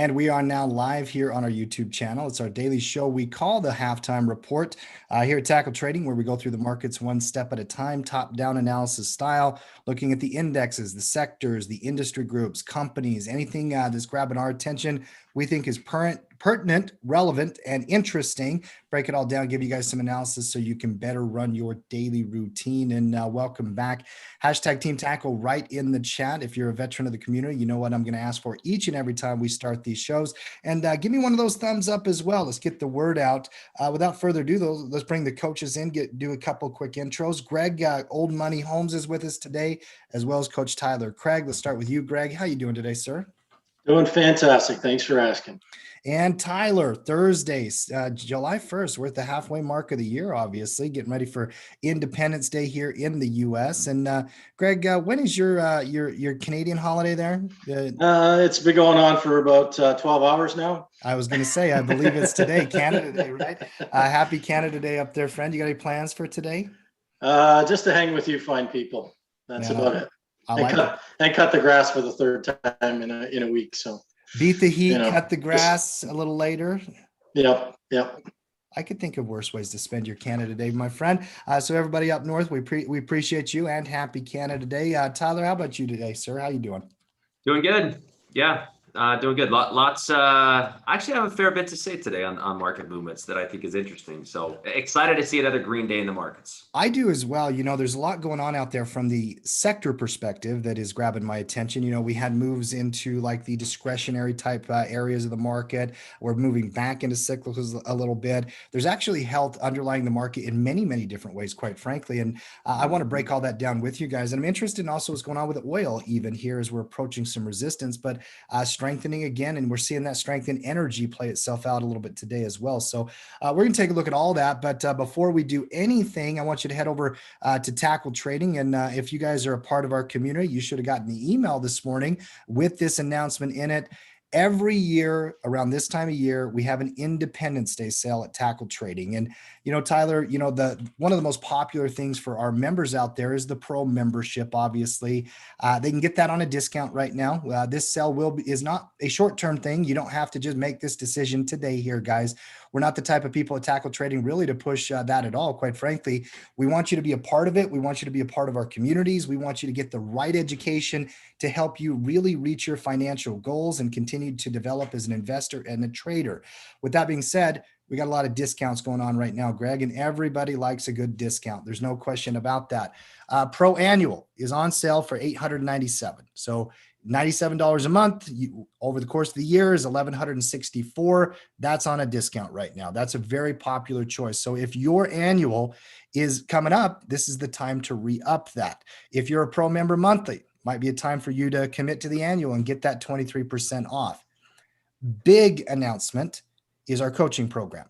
And we are now live here on our YouTube channel. It's our daily show we call the Halftime Report here at Tackle Trading, where we go through the markets one step at a time, top-down analysis style, looking at the indexes, the sectors, the industry groups, companies, anything that's grabbing our attention we think is pertinent, relevant, and interesting. Break it all down, give you guys some analysis so you can better run your daily routine. And welcome back. Hashtag Team Tackle right in the chat. If you're a veteran of the community, you know what I'm going to ask for each and every time we start these shows. And give me one of those thumbs up as well. Let's get the word out. Without further ado, let's bring the coaches in, do a couple quick intros. Greg, Old Money Holmes is with us today, as well as Coach Tyler. Craig, let's start with you, Greg. How you doing today, sir? Doing fantastic. Thanks for asking. And Tyler, Thursday, July 1st, we're at the halfway mark of the year, obviously, getting ready for Independence Day here in the U.S. And Greg, when is your Canadian holiday there? It's been going on for about 12 hours now. I was going to say, I believe it's today, Canada Day, right? Happy Canada Day up there, friend. You got any plans for today? Just to hang with you fine people. That's about it. And cut the grass for the third time in a week. So beat the heat, cut the grass a little later. Yep. I could think of worse ways to spend your Canada Day, my friend. So everybody up north, we appreciate you and happy Canada Day. Tyler, how about you today, sir? How you doing? Doing good. Yeah. Doing good. Lots. Actually, I have a fair bit to say today on market movements that I think is interesting. So excited to see another green day in the markets. I do as well. You know, there's a lot going on out there from the sector perspective that is grabbing my attention. You know, we had moves into like the discretionary type areas of the market. We're moving back into cyclicals a little bit. There's actually health underlying the market in many, many different ways, quite frankly. And I want to break all that down with you guys. And I'm interested in also what's going on with oil even here as we're approaching some resistance, but strengthening again, and we're seeing that strength in energy play itself out a little bit today as well. So we're going to take a look at all that. But before we do anything, I want you to head over to Tackle Trading. And if you guys are a part of our community, you should have gotten the email this morning with this announcement in it. Every year around this time of year, we have an Independence Day sale at Tackle Trading. And, you know, Tyler, you know, one of the most popular things for our members out there is the Pro membership, obviously. They can get that on a discount right now. This sale is not a short-term thing. You don't have to just make this decision today here, guys. We're not the type of people at Tackle Trading really to push that at all, quite frankly. We want you to be a part of it. We want you to be a part of our communities. We want you to get the right education to help you really reach your financial goals and continue to develop as an investor and a trader. With that being said, we got a lot of discounts going on right now, Greg, and everybody likes a good discount. There's no question about that. Pro Annual is on sale for $897. So $97 a month over the course of the year is $1,164. That's on a discount right now. That's a very popular choice. So if your annual is coming up, this is the time to re-up that. If you're a Pro member monthly, might be a time for you to commit to the annual and get that 23% off. Big announcement is our coaching program.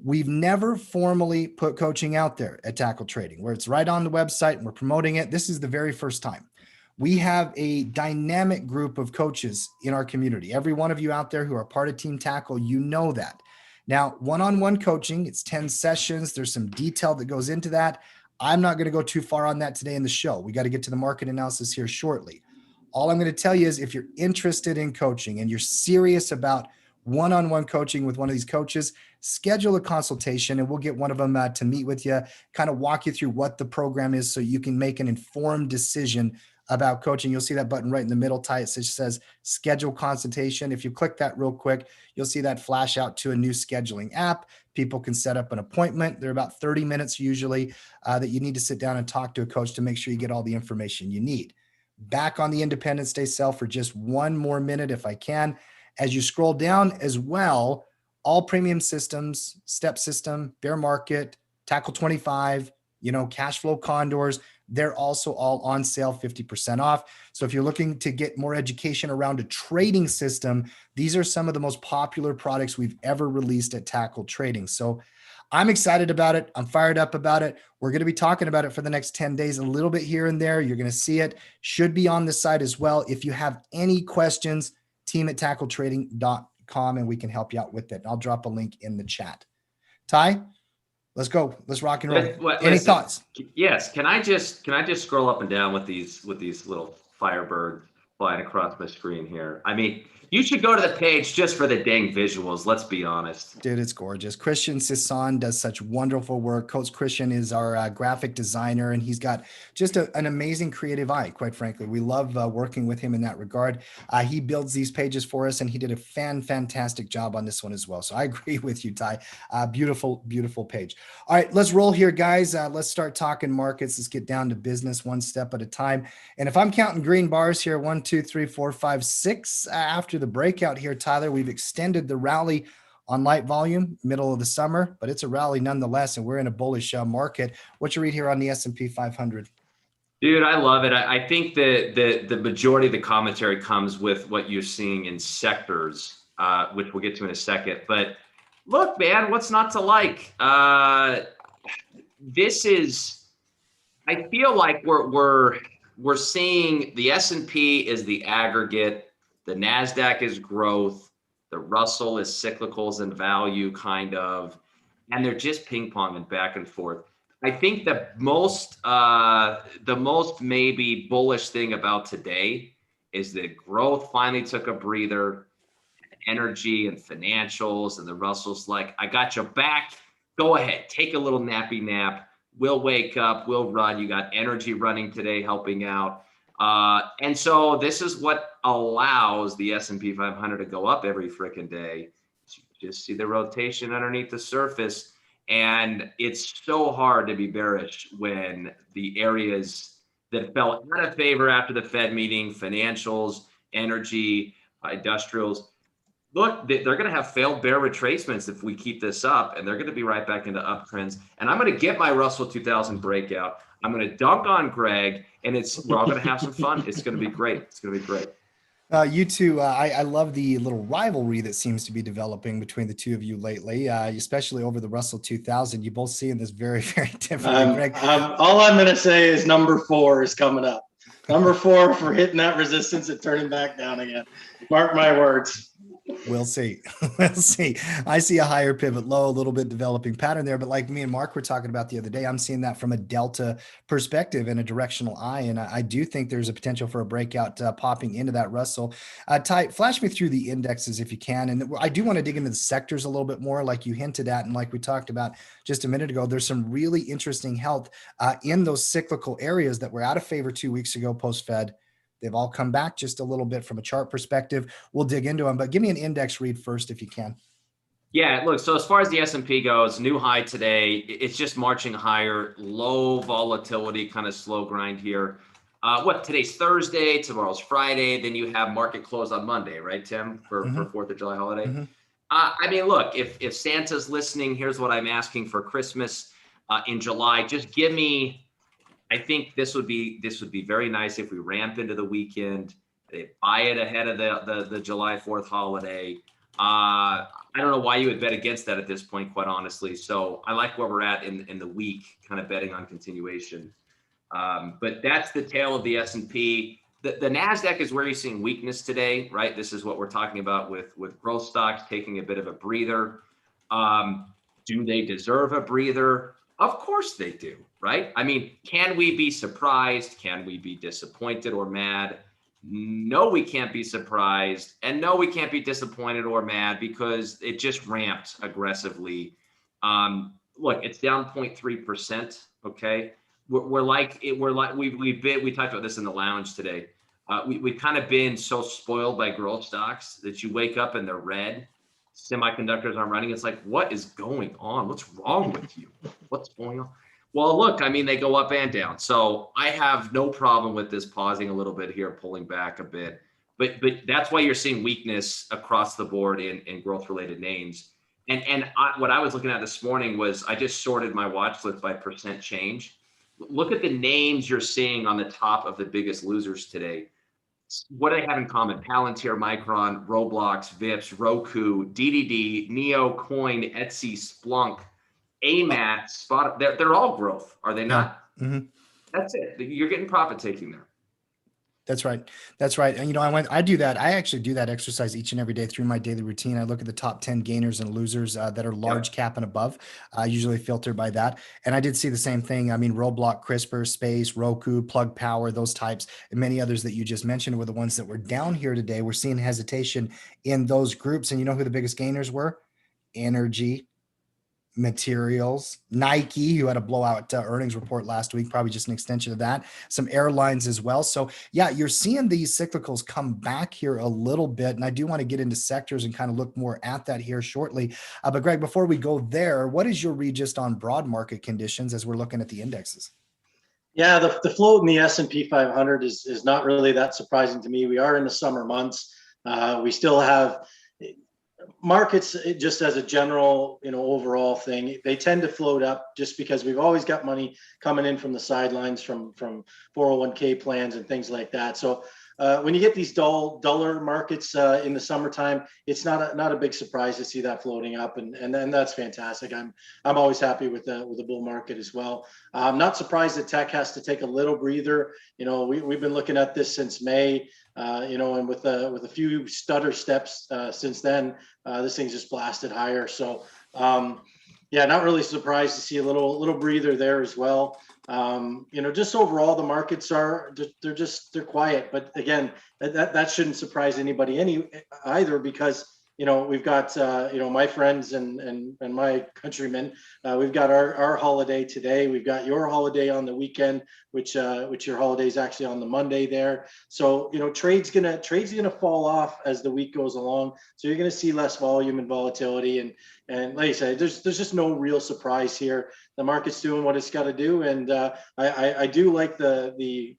We've never formally put coaching out there at Tackle Trading, where it's right on the website and we're promoting it. This is the very first time. We have a dynamic group of coaches in our community. Every one of you out there who are part of Team Tackle, you know that. Now, one-on-one coaching, it's 10 sessions. There's some detail that goes into that. I'm not going to go too far on that today in the show. We got to get to the market analysis here shortly. All I'm going to tell you is if you're interested in coaching and you're serious about one-on-one coaching with one of these coaches, schedule a consultation and we'll get one of them to meet with you, kind of walk you through what the program is so you can make an informed decision about coaching. You'll see that button right in the middle, Ty. It says schedule consultation. If you click that real quick, you'll see that flash out to a new scheduling app. People can set up an appointment. They're about 30 minutes usually that you need to sit down and talk to a coach to make sure you get all the information you need. Back on the Independence Day sale for just one more minute if I can. As you scroll down as well, all premium systems, step system, bear market, tackle 25, cash flow condors, they're also all on sale 50% off. So if you're looking to get more education around a trading system, these are some of the most popular products we've ever released at Tackle Trading. So I'm excited about it. I'm fired up about it. We're going to be talking about it for the next 10 days, a little bit here and there. You're going to see it. Should be on the site as well. If you have any questions, team@tackletrading.com and we can help you out with it. I'll drop a link in the chat. Ty, let's go. Let's rock and roll. Any thoughts? Yes. Can I just scroll up and down with these little Firebird flying across my screen here? I mean, You should go to the page just for the dang visuals. Let's be honest. Dude, it's gorgeous. Christian Sisson does such wonderful work. Coach Christian is our graphic designer, and he's got just an amazing creative eye, quite frankly. We love working with him in that regard. He builds these pages for us, and he did a fantastic job on this one as well. So I agree with you, Ty. Beautiful, beautiful page. All right, let's roll here, guys. Let's start talking markets. Let's get down to business one step at a time. And if I'm counting green bars here, 1, 2, 3, 4, 5, 6, after the breakout here, Tyler, we've extended the rally on light volume, middle of the summer, but it's a rally nonetheless, and we're in a bullish market. What you read here on the S&P 500? Dude, I love it. I think that the majority of the commentary comes with what you're seeing in sectors, which we'll get to in a second. But look, man, what's not to like? This is, I feel like we're seeing the S&P is the aggregate, the NASDAQ is growth, the Russell is cyclicals and value kind of, and they're just ping-ponging back and forth. I think the most maybe bullish thing about today is that growth finally took a breather, energy and financials, and the Russell's like, I got your back. Go ahead, take a little nappy nap. We'll wake up, we'll run. You got energy running today, helping out. And so this is what allows the S&P 500 to go up every freaking day. You just see the rotation underneath the surface. And it's so hard to be bearish when the areas that fell out of favor after the Fed meeting, financials, energy, industrials, look, they're going to have failed bear retracements if we keep this up, and they're going to be right back into uptrends. And I'm going to get my Russell 2000 breakout. I'm going to dunk on Greg, and we're all going to have some fun. It's going to be great. It's going to be great. You two, I love the little rivalry that seems to be developing between the two of you lately, especially over the Russell 2000. You both seeing this very differently. Greg. All I'm going to say is number 4 is coming up. Number 4 for hitting that resistance and turning back down again. Mark my words. We'll see. We'll see. I see a higher pivot low, a little bit developing pattern there. But like me and Mark were talking about the other day, I'm seeing that from a delta perspective and a directional eye. And I do think there's a potential for a breakout popping into that Russell. Ty, flash me through the indexes if you can. And I do want to dig into the sectors a little bit more, like you hinted at. And like we talked about just a minute ago, there's some really interesting health in those cyclical areas that were out of favor 2 weeks ago post-Fed. They've all come back just a little bit from a chart perspective. We'll dig into them, but give me an index read first if you can. Yeah, look, so as far as the S&P goes, new high today, it's just marching higher, low volatility, kind of slow grind here. Today's Thursday, tomorrow's Friday, then you have market close on Monday, right, Tim, for 4th of July holiday? Mm-hmm. I mean, look, if Santa's listening, here's what I'm asking for Christmas in July. Just give me, I think this would be very nice if we ramp into the weekend. They buy it ahead of the July 4th holiday. I don't know why you would bet against that at this point, quite honestly. So I like where we're at in the week, kind of betting on continuation. But that's the tail of the S&P. The NASDAQ is where you're seeing weakness today, right? This is what we're talking about with growth stocks taking a bit of a breather. Do they deserve a breather? Of course they do, right? I mean, can we be surprised? Can we be disappointed or mad? No, we can't be surprised. And no, we can't be disappointed or mad because it just ramped aggressively. Look, it's down 0.3%, okay? We talked about this in the lounge today. We've kind of been so spoiled by growth stocks that you wake up and they're red. Semiconductors aren't running. It's like, what is going on? What's wrong with you? What's going on? Well, look, I mean, they go up and down. So I have no problem with this pausing a little bit here, pulling back a bit. But that's why you're seeing weakness across the board in growth-related names. And what I was looking at this morning was I just sorted my watch list by percent change. Look at the names you're seeing on the top of the biggest losers today. What do they have in common? Palantir, Micron, Roblox, Vips, Roku, DDD, Neo, Coin, Etsy, Splunk, AMAT, Spot. They're all growth, are they not? Mm-hmm. That's it. You're getting profit taking there. That's right. That's right. And I do that. I actually do that exercise each and every day through my daily routine. I look at the top 10 gainers and losers that are large cap and above, usually filtered by that. And I did see the same thing. I mean, Roblox, CRISPR, Space, Roku, Plug Power, those types, and many others that you just mentioned were the ones that were down here today. We're seeing hesitation in those groups. And you know who the biggest gainers were? Energy, materials, Nike, who had a blowout earnings report last week, probably just an extension of that, some airlines as well. So yeah, you're seeing these cyclicals come back here a little bit. And I do want to get into sectors and kind of look more at that here shortly. But Greg, before we go there, what is your read just on broad market conditions as we're looking at the indexes? Yeah, the float in the S&P 500 is not really that surprising to me. We are in the summer months. We still have markets, just as a general, overall thing, they tend to float up just because we've always got money coming in from the sidelines from 401k plans and things like that. So when you get these duller markets in the summertime, it's not a big surprise to see that floating up, and that's fantastic. I'm always happy with the bull market as well. I'm not surprised that tech has to take a little breather. We've been looking at this since May. And with a few stutter steps since then, this thing's just blasted higher. So, yeah, not really surprised to see a little breather there as well. Just overall, the markets they're quiet. But again, that shouldn't surprise anybody either, because we've got my friends and my countrymen. We've got our holiday today. We've got your holiday on the weekend, which your holiday is actually on the Monday there. So trade's gonna fall off as the week goes along. So you're gonna see less volume and volatility, and like I said, there's just no real surprise here. The market's doing what it's got to do, and I do like the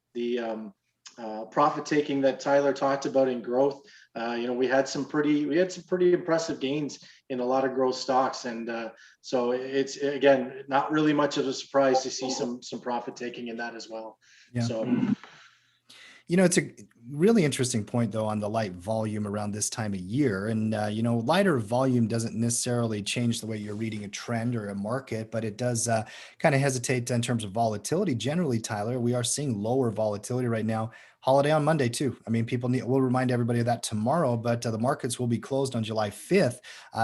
profit taking that Tyler talked about in growth. We had some pretty impressive gains in a lot of growth stocks, and so it's, again, not really much of a surprise to see some profit taking in that as well. Yeah. So it's a really interesting point, though, on the light volume around this time of year. And, lighter volume doesn't necessarily change the way you're reading a trend or a market, but it does kind of hesitate in terms of volatility. Generally, Tyler, we are seeing lower volatility right now. Holiday on Monday, too. I mean, we'll remind everybody of that tomorrow, but the markets will be closed on July 5th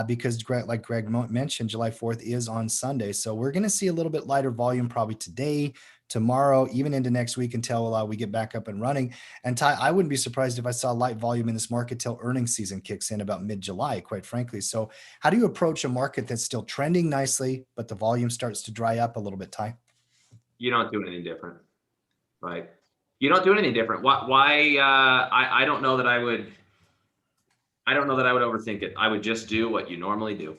because, like Greg mentioned, July 4th is on Sunday. So we're going to see a little bit lighter volume probably today, tomorrow, even into next week until we get back up and running. And Ty, I wouldn't be surprised if I saw light volume in this market till earnings season kicks in about mid-July, quite frankly. So how do you approach a market that's still trending nicely, but the volume starts to dry up a little bit, Ty? You don't do anything different, right? You don't do anything different. Why? I don't know that I would. I don't know that I would overthink it. I would just do what you normally do.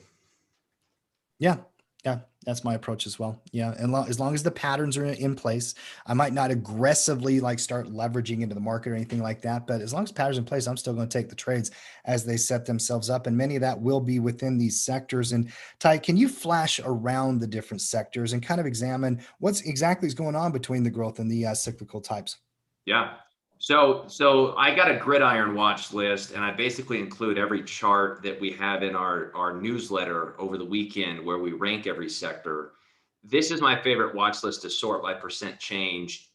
Yeah. That's my approach as well. Yeah. And as long as the patterns are in place, I might not aggressively start leveraging into the market or anything like that. But as long as patterns in place, I'm still going to take the trades as they set themselves up. And many of that will be within these sectors. And Ty, can you flash around the different sectors and kind of examine what's exactly is going on between the growth and the cyclical types? Yeah. So I got a gridiron watch list, and I basically include every chart that we have in our newsletter over the weekend where we rank every sector. This is my favorite watch list to sort by percent change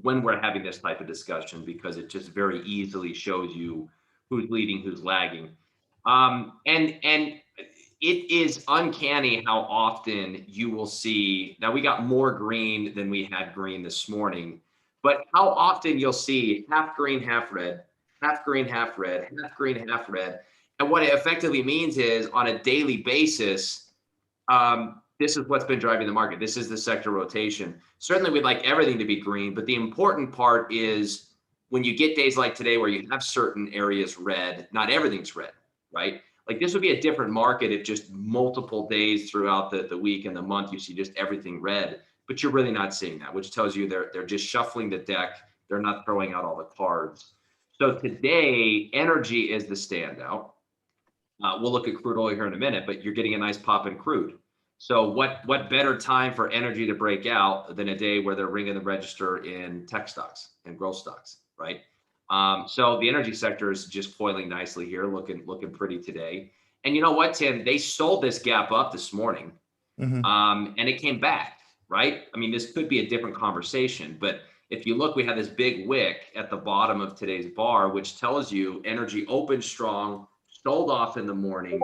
when we're having this type of discussion, because it just very easily shows you who's leading, who's lagging. And it is uncanny how often you will see, now we got more green than we had green this morning, but how often you'll see half green, half red, half green, half red, half green, half red. And what it effectively means is, on a daily basis, this is what's been driving the market. This is the sector rotation. Certainly we'd like everything to be green, but the important part is when you get days like today where you have certain areas red, not everything's red, right? Like, this would be a different market if just multiple days throughout the week and the month you see just everything red. But you're really not seeing that, which tells you they're just shuffling the deck. They're not throwing out all the cards. So today, energy is the standout. We'll look at crude oil here in a minute, but you're getting a nice pop in crude. So what better time for energy to break out than a day where they're ringing the register in tech stocks and growth stocks, right? So the energy sector is just coiling nicely here, looking pretty today. And you know what, Tim? They sold this gap up this morning, and it came back. Right? I mean, this could be a different conversation, but if you look, we had this big wick at the bottom of today's bar, which tells you energy opened strong, sold off in the morning,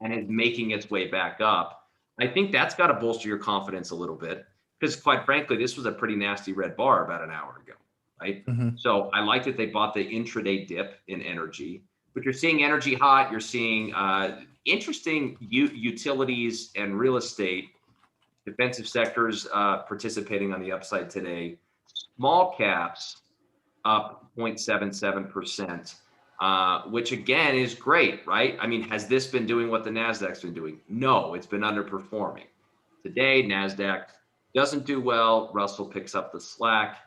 and is making its way back up. I think that's got to bolster your confidence a little bit, because quite frankly, this was a pretty nasty red bar about an hour ago, right? Mhm. So I like that they bought the intraday dip in energy, but you're seeing energy hot. You're seeing interesting utilities and real estate, defensive sectors participating on the upside today. Small caps up 0.77%, which again is great, right? I mean, has this been doing what the NASDAQ's been doing? No, it's been underperforming. Today, NASDAQ doesn't do well. Russell picks up the slack.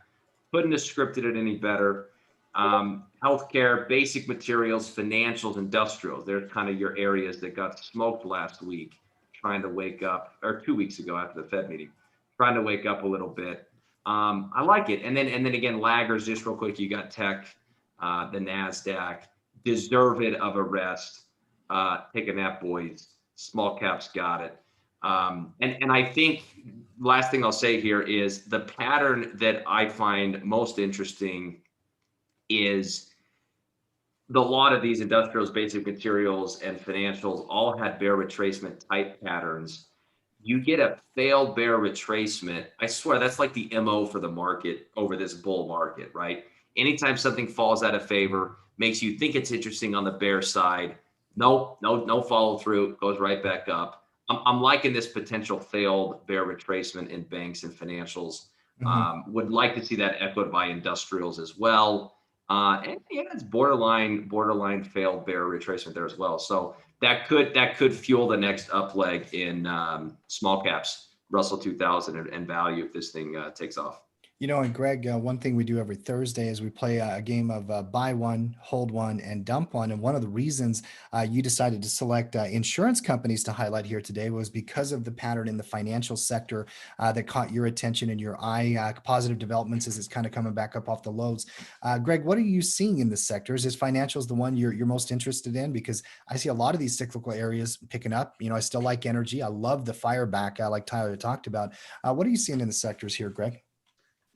Couldn't have scripted it any better. Healthcare, basic materials, financials, industrials. They're kind of your areas that got smoked last week, trying to wake up, or 2 weeks ago after the Fed meeting, trying to wake up a little bit. I like it. And then again, laggers, just real quick, you got tech, the NASDAQ, deserve it of a rest. Take a nap, boys. Small caps got it. And I think last thing I'll say here is the pattern that I find most interesting is a lot of these industrials, basic materials, and financials all had bear retracement type patterns. You get a failed bear retracement. I swear that's like the MO for the market over this bull market, right? Anytime something falls out of favor, makes you think it's interesting on the bear side. Nope, no follow through, goes right back up. I'm liking this potential failed bear retracement in banks and financials. Mhm. Would like to see that echoed by industrials as well. And yeah, it's borderline failed bear retracement there as well. So that could fuel the next up leg in small caps, Russell 2000 and value if this thing takes off. And Greg, one thing we do every Thursday is we play a game of buy one, hold one, and dump one. And one of the reasons you decided to select insurance companies to highlight here today was because of the pattern in the financial sector that caught your attention and your eye. Positive developments as it's kind of coming back up off the lows. Greg, what are you seeing in this sector? Is financials the one you're most interested in? Because I see a lot of these cyclical areas picking up. I still like energy. I love the fire back, like Tyler talked about. What are you seeing in the sectors here, Greg?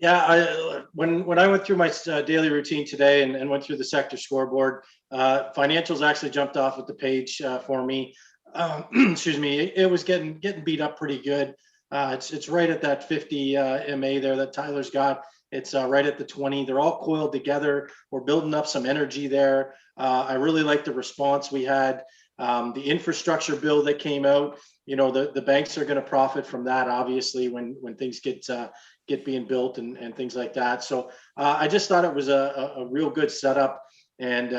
Yeah, when I went through my daily routine today and went through the sector scoreboard, financials actually jumped off at the page for me. Excuse me, it was getting beat up pretty good. It's right at that 50 MA there that Tyler's got. It's right at the 20. They're all coiled together. We're building up some energy there. I really like the response we had. The infrastructure bill that came out, the banks are going to profit from that, obviously, when things get being built and things like that. So I just thought it was a real good setup. And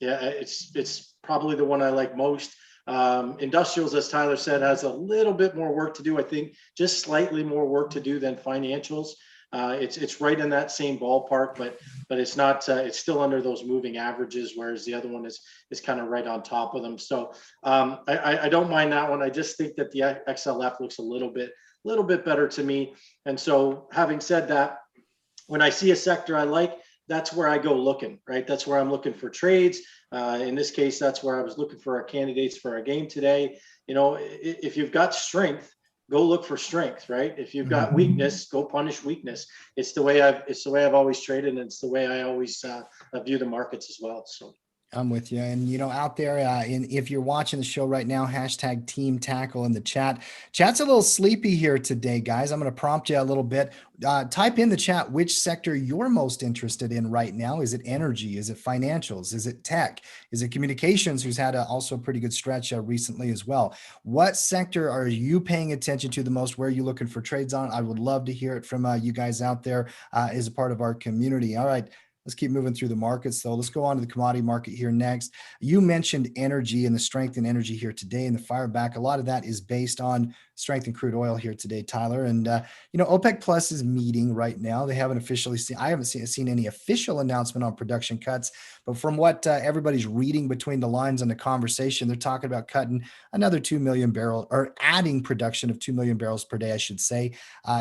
yeah, it's probably the one I like most. Industrials, as Tyler said, has a little bit more work to do. I think just slightly more work to do than financials. It's right in that same ballpark, but it's not. It's still under those moving averages, whereas the other one is kind of right on top of them. So I don't mind that one. I just think that the XLF looks a little bit better to me. And so, having said that, when I see a sector I like, that's where I go looking. Right, that's where I'm looking for trades. In this case, that's where I was looking for our candidates for our game today. If you've got strength, go look for strength, right? If you've got weakness, go punish weakness. It's the way I've always traded, and it's the way I always view the markets as well. So I'm with you. And, out there, if you're watching the show right now, hashtag Team Tackle in the chat. Chat's a little sleepy here today, guys. I'm going to prompt you a little bit. Type in the chat which sector you're most interested in right now. Is it energy? Is it financials? Is it tech? Is it communications, who's had also a pretty good stretch recently as well? What sector are you paying attention to the most? Where are you looking for trades on? I would love to hear it from you guys out there as a part of our community. All right. Let's keep moving through the markets, though. Let's go on to the commodity market here next. You mentioned energy and the strength in energy here today and the fire back. A lot of that is based on strength in crude oil here today, Tyler. And, OPEC Plus is meeting right now. They haven't officially seen, I haven't seen any official announcement on production cuts, but from what everybody's reading between the lines in the conversation, they're talking about cutting another 2 million barrels, or adding production of 2 million barrels per day, I should say,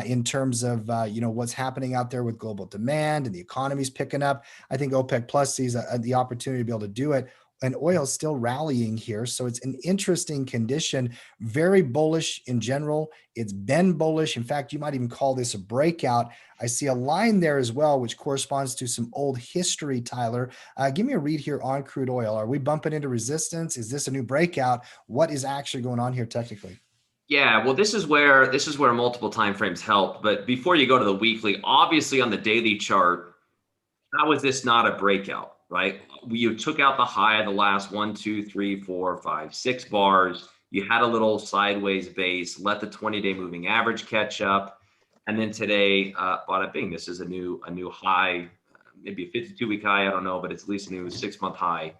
in terms of, what's happening out there with global demand and the economy's picking up. I think OPEC Plus sees the opportunity to be able to do it and oil is still rallying here. So it's an interesting condition, very bullish in general. It's been bullish. In fact, you might even call this a breakout. I see a line there as well, which corresponds to some old history, Tyler. Give me a read here on crude oil. Are we bumping into resistance? Is this a new breakout? What is actually going on here technically? Yeah, well, this is where multiple time frames help. But before you go to the weekly, obviously on the daily chart, how is this not a breakout, right? You took out the high of the last 1, 2, 3, 4, 5, 6 bars. You had a little sideways base, let the 20-day moving average catch up. And then today, bada bing, this is a new high, maybe a 52-week high, I don't know, but it's at least a new 6-month high.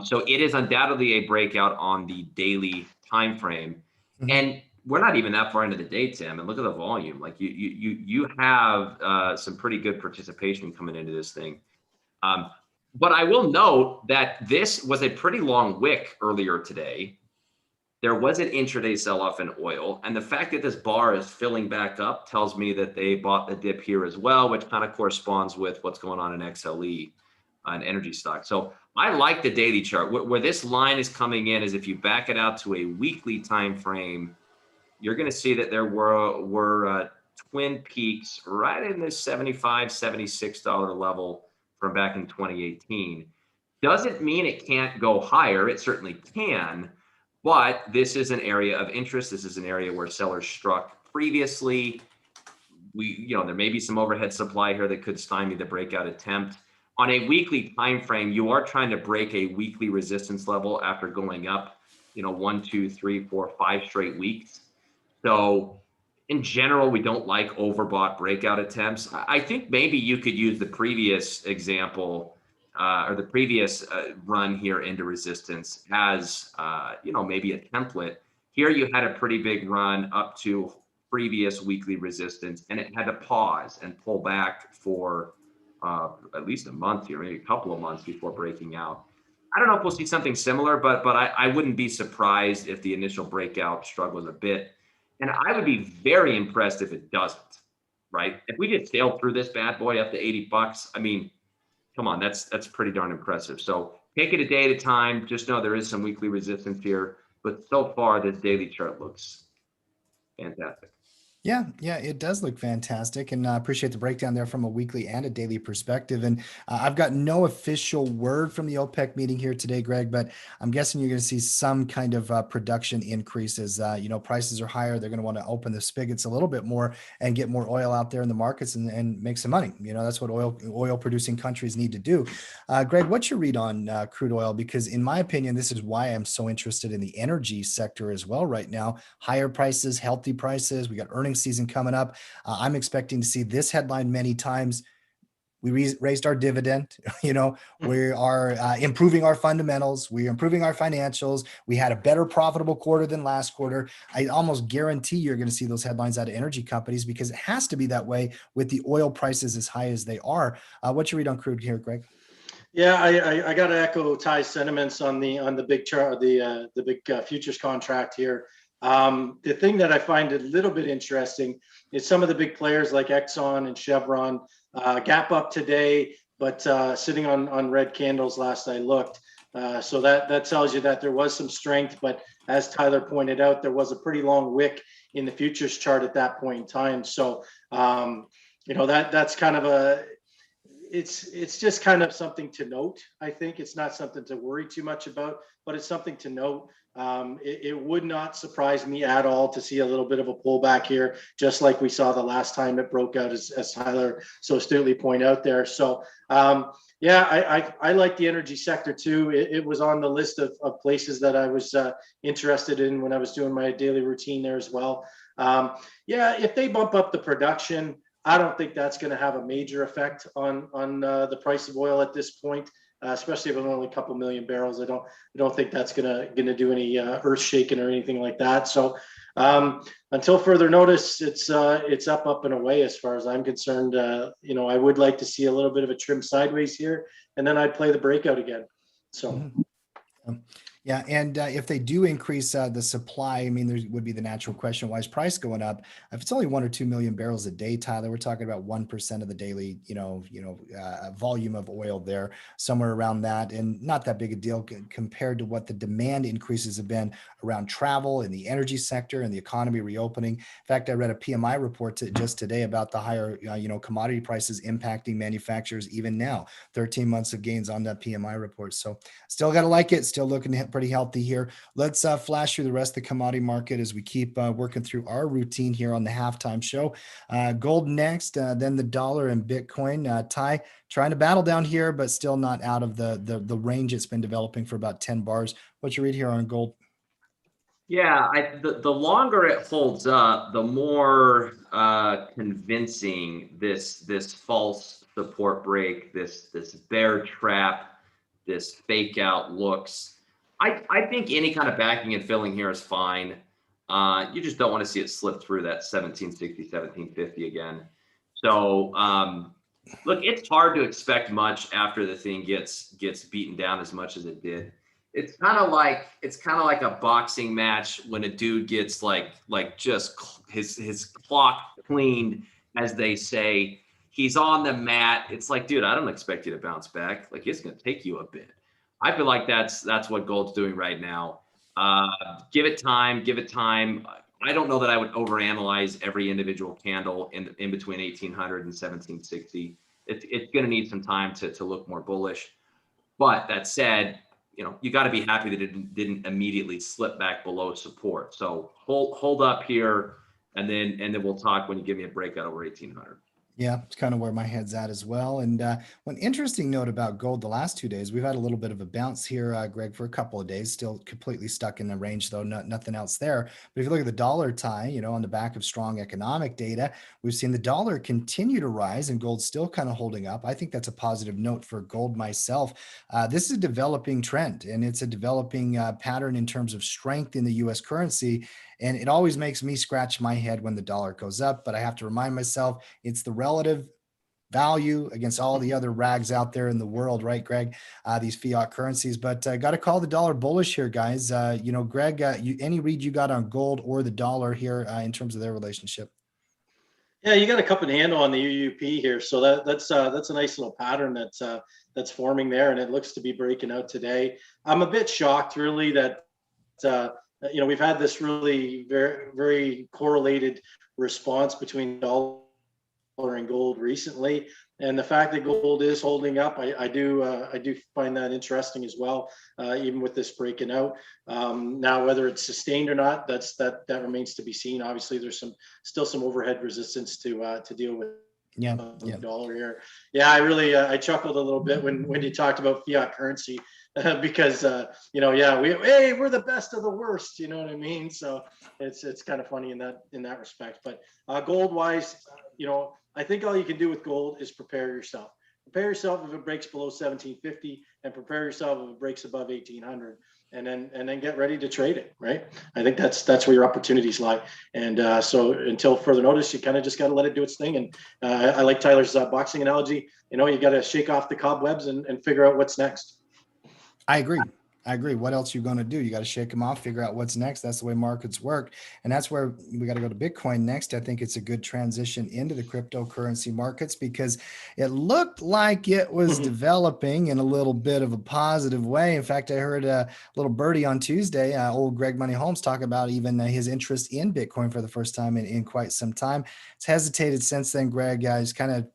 So it is undoubtedly a breakout on the daily time frame. Mhm. And we're not even that far into the day, Tim. And look at the volume. Like you have some pretty good participation coming into this thing. But I will note that this was a pretty long wick earlier today. There was an intraday sell-off in oil, and the fact that this bar is filling back up tells me that they bought the dip here as well, which kind of corresponds with what's going on in XLE, an energy stock. So I like the daily chart. Where this line is coming in is if you back it out to a weekly time frame, you're going to see that there were twin peaks right in this $75, $76 level from back in 2018. Doesn't mean it can't go higher. It certainly can, but this is an area of interest. This is an area where sellers struck previously. There may be some overhead supply here that could stymie the breakout attempt. On a weekly time frame, you are trying to break a weekly resistance level after going up, 1, 2, 3, 4, 5 straight weeks. So in general, we don't like overbought breakout attempts. I think maybe you could use the previous example or the previous run here into resistance as, maybe a template. Here you had a pretty big run up to previous weekly resistance, and it had to pause and pull back for at least a month here, maybe a couple of months before breaking out. I don't know if we'll see something similar, but I wouldn't be surprised if the initial breakout struggles a bit. And I would be very impressed if it doesn't, right? If we just sail through this bad boy up to $80, I mean, come on, that's pretty darn impressive. So take it a day at a time. Just know there is some weekly resistance here, but so far this daily chart looks fantastic. Yeah, it does look fantastic, and I appreciate the breakdown there from a weekly and a daily perspective. And I've got no official word from the OPEC meeting here today, Greg, but I'm guessing you're going to see some kind of production increases. Prices are higher. They're going to want to open the spigots a little bit more and get more oil out there in the markets and make some money. That's what oil producing countries need to do. Greg, what's your read on crude oil? Because in my opinion, this is why I'm so interested in the energy sector as well right now. Higher prices, healthy prices. We got earnings season coming up. I'm expecting to see this headline many times. We raised our dividend. We are improving our fundamentals. We are improving our financials. We had a better profitable quarter than last quarter. I almost guarantee you're going to see those headlines out of energy companies because it has to be that way with the oil prices as high as they are. What's your read on crude here, Greg? Yeah, I got to echo Ty's sentiments on the big chart, the big futures contract here. The thing that I find a little bit interesting is some of the big players like Exxon and Chevron gap up today, but sitting on red candles last I looked. So that tells you that there was some strength, but as Tyler pointed out, there was a pretty long wick in the futures chart at that point in time. So that's kind of it's just kind of something to note. I think it's not something to worry too much about, but it's something to note. It would not surprise me at all to see a little bit of a pullback here, just like we saw the last time it broke out, as Tyler so astutely pointed out there. So I like the energy sector too. It was on the list of places that I was interested in when I was doing my daily routine there as well. If they bump up the production, I don't think that's going to have a major effect on the price of oil at this point, especially if it's only a couple million barrels. I don't think that's going to do any earth shaking or anything like that. So until further notice, it's up and away as far as I'm concerned. I would like to see a little bit of a trim sideways here, and then I'd play the breakout again. So. Yeah, and if they do increase the supply, I mean, there would be the natural question: why is price going up? If it's only 1 or 2 million barrels a day, Tyler, we're talking about 1% of the daily, volume of oil there, somewhere around that, and not that big a deal compared to what the demand increases have been around travel and the energy sector and the economy reopening. In fact, I read a PMI report just today about the higher, commodity prices impacting manufacturers even now. 13 months of gains on that PMI report. So still got to like it. Still looking pretty healthy here. Let's flash through the rest of the commodity market as we keep working through our routine here on the halftime show. Gold next, then the dollar and Bitcoin. Ty, trying to battle down here, but still not out of the range it's been developing for about 10 bars. What you read here on gold? Yeah, the longer it holds up, the more convincing this false support break, this bear trap, this fake out looks. I think any kind of backing and filling here is fine. You just don't want to see it slip through that 1760, 1750 again. So look, it's hard to expect much after the thing gets beaten down as much as it did. It's kind of like a boxing match when a dude gets like just his clock cleaned, as they say. He's on the mat. It's like, dude, I don't expect you to bounce back. Like, it's going to take you a bit. I feel like that's what gold's doing right now. Give it time. Give it time. I don't know that I would overanalyze every individual candle in between 1800 and 1760. It's going to need some time to look more bullish. But that said, you got to be happy that it didn't immediately slip back below support. So hold up here, and then we'll talk when you give me a breakout over 1800. Yeah, it's kind of where my head's at as well. And one interesting note about gold the last 2 days, we've had a little bit of a bounce here, Greg, for a couple of days, still completely stuck in the range, though, nothing else there. But if you look at the dollar, Ty, on the back of strong economic data, we've seen the dollar continue to rise and gold's still kind of holding up. I think that's a positive note for gold myself. This is a developing trend, and it's a developing pattern in terms of strength in the U.S. currency. And it always makes me scratch my head when the dollar goes up, but I have to remind myself it's the relative value against all the other rags out there in the world, right, Greg? These fiat currencies, but got to call the dollar bullish here, guys. Greg, any read you got on gold or the dollar here in terms of their relationship? Yeah, you got a cup and handle on the UUP here, so that's a nice little pattern that's forming there, and it looks to be breaking out today. I'm a bit shocked, really, that we've had this really very, very correlated response between dollar and gold recently, and the fact that gold is holding up, I do find that interesting as well, even with this breaking out. Now, whether it's sustained or not, that remains to be seen. Obviously, there's still some overhead resistance to deal with. Yeah, dollar here. Yeah, I really I chuckled a little bit when you talked about fiat currency. Because we're the best of the worst, you know what I mean? So it's kind of funny in that respect. But gold wise, I think all you can do with gold is prepare yourself. Prepare yourself if it breaks below 1750, and prepare yourself if it breaks above 1800, and then get ready to trade it. Right? I think that's where your opportunities lie. And so until further notice, you kind of just got to let it do its thing. And I like Tyler's boxing analogy. You got to shake off the cobwebs and figure out what's next. I agree. What else are you going to do? You got to shake them off, figure out what's next. That's the way markets work. And that's where we got to go to Bitcoin next. I think it's a good transition into the cryptocurrency markets because it looked like it was developing in a little bit of a positive way. In fact, I heard a little birdie on Tuesday, old Greg Money Holmes, talk about even his interest in Bitcoin for the first time in quite some time. It's hesitated since then, Greg. He's kind of,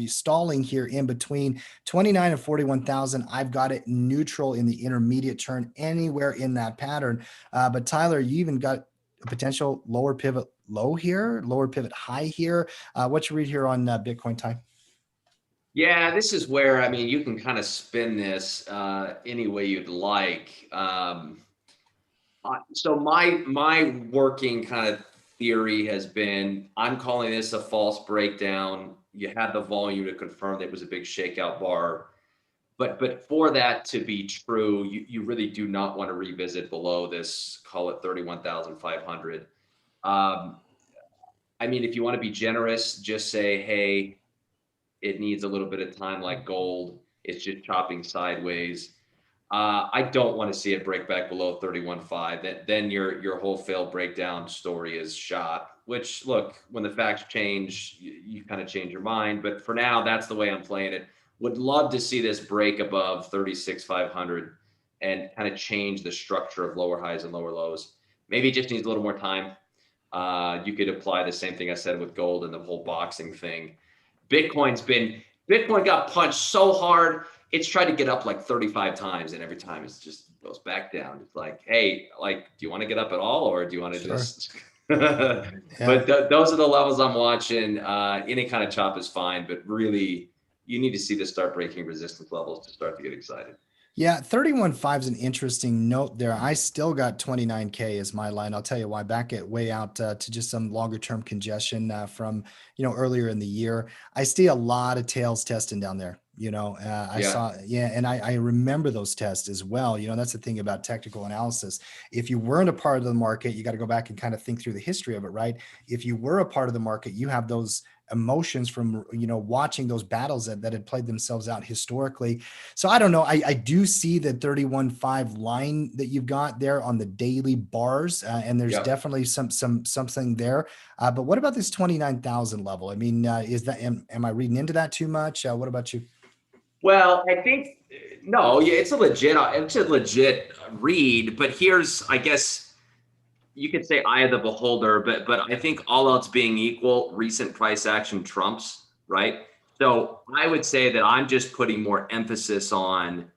stalling here in between 29 and 41,000. I've got it neutral in the intermediate turn anywhere in that pattern. But Tyler, you even got a potential lower pivot low here, lower pivot high here. What you read here on Bitcoin, Ty? Yeah, this is where, you can kind of spin this any way you'd like. So my working kind of theory has been, I'm calling this a false breakdown. You had the volume to confirm that it was a big shakeout bar. But for that to be true, you really do not want to revisit below this, call it 31,500. If you want to be generous, just say, hey, it needs a little bit of time like gold. It's just chopping sideways. I don't want to see it break back below 31.5. Then your whole failed breakdown story is shot. Which, look, when the facts change, you kind of change your mind. But for now, that's the way I'm playing it. Would love to see this break above 36,500 and kind of change the structure of lower highs and lower lows. Maybe it just needs a little more time. You could apply the same thing I said with gold and the whole boxing thing. Bitcoin got punched so hard, it's tried to get up like 35 times, and every time it just goes back down. It's like, hey, like, do you want to get up at all, or do you want to just? But those are the levels I'm watching. Any kind of chop is fine, but really, you need to see this start breaking resistance levels to start to get excited. Yeah, 31.5 is an interesting note there. I still got 29K as my line. I'll tell you why. Back at way out to just some longer term congestion from, earlier in the year. I see a lot of tails testing down there. I saw, and I remember those tests as well. That's the thing about technical analysis. If you weren't a part of the market, you got to go back and kind of think through the history of it, right? If you were a part of the market, you have those emotions from watching those battles that had played themselves out historically. So I don't know. I do see the 31.5 line that you've got there on the daily bars, and there's definitely something there. But what about this 29,000 level? I mean, is that am I reading into that too much? What about you? Well, I think no. Yeah, it's a legit read. But here's, I guess, you could say eye of the beholder, but I think all else being equal, recent price action trumps, right? So I would say that I'm just putting more emphasis on,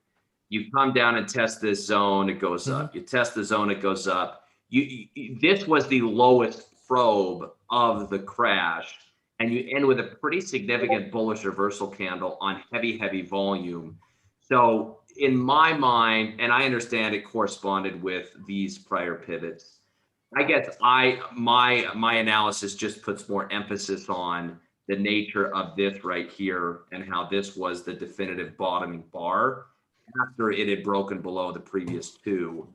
you come down and test this zone, it goes up. You test the zone, it goes up. This was the lowest probe of the crash, and you end with a pretty significant bullish reversal candle on heavy volume. So in my mind, and I understand it corresponded with these prior pivots, I guess my analysis just puts more emphasis on the nature of this right here and how this was the definitive bottoming bar after it had broken below the previous two.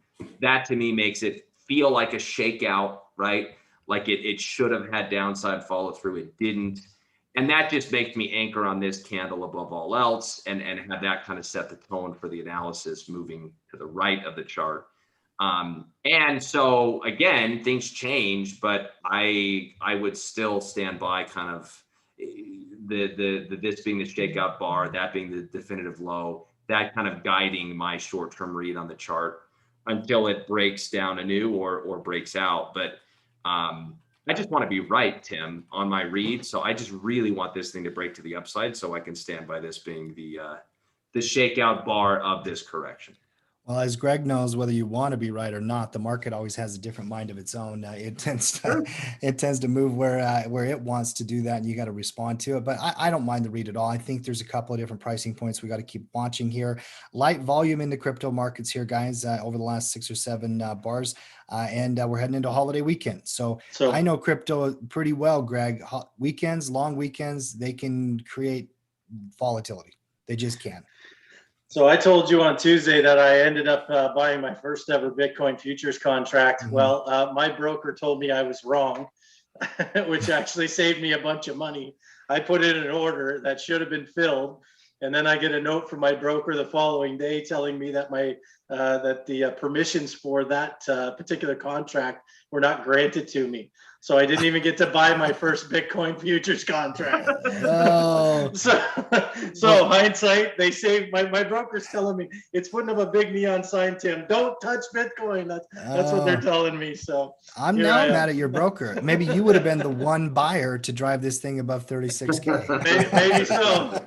That to me makes it feel like a shakeout, right? Like it should have had downside follow through. It didn't. And that just makes me anchor on this candle above all else and have that kind of set the tone for the analysis moving to the right of the chart. And so again, things change, but I would still stand by kind of this being the shakeout bar, that being the definitive low, that kind of guiding my short-term read on the chart until it breaks down anew or breaks out. But I just want to be right, Tim, on my read. So I just really want this thing to break to the upside so I can stand by this being the shakeout bar of this correction. Well, as Greg knows, whether you want to be right or not, the market always has a different mind of its own. It tends to move where it wants to do that, and you got to respond to it. But I don't mind the read at all. I think there's a couple of different pricing points we got to keep watching here. Light volume in the crypto markets here, guys, over the last 6 or 7 bars, and we're heading into a holiday weekend. So I know crypto pretty well, Greg. Weekends, long weekends, they can create volatility. They just can. So I told you on Tuesday that I ended up buying my first ever Bitcoin futures contract. Well, my broker told me I was wrong, which actually saved me a bunch of money. I put in an order that should have been filled, and then I get a note from my broker the following day telling me that that the permissions for that particular contract were not granted to me. So I didn't even get to buy my first Bitcoin futures contract. Oh. So hindsight, they saved my broker's telling me it's putting up a big neon sign, Tim. Don't touch Bitcoin. That's what they're telling me. So I'm now mad at your broker. Maybe you would have been the one buyer to drive this thing above 36K. Maybe so.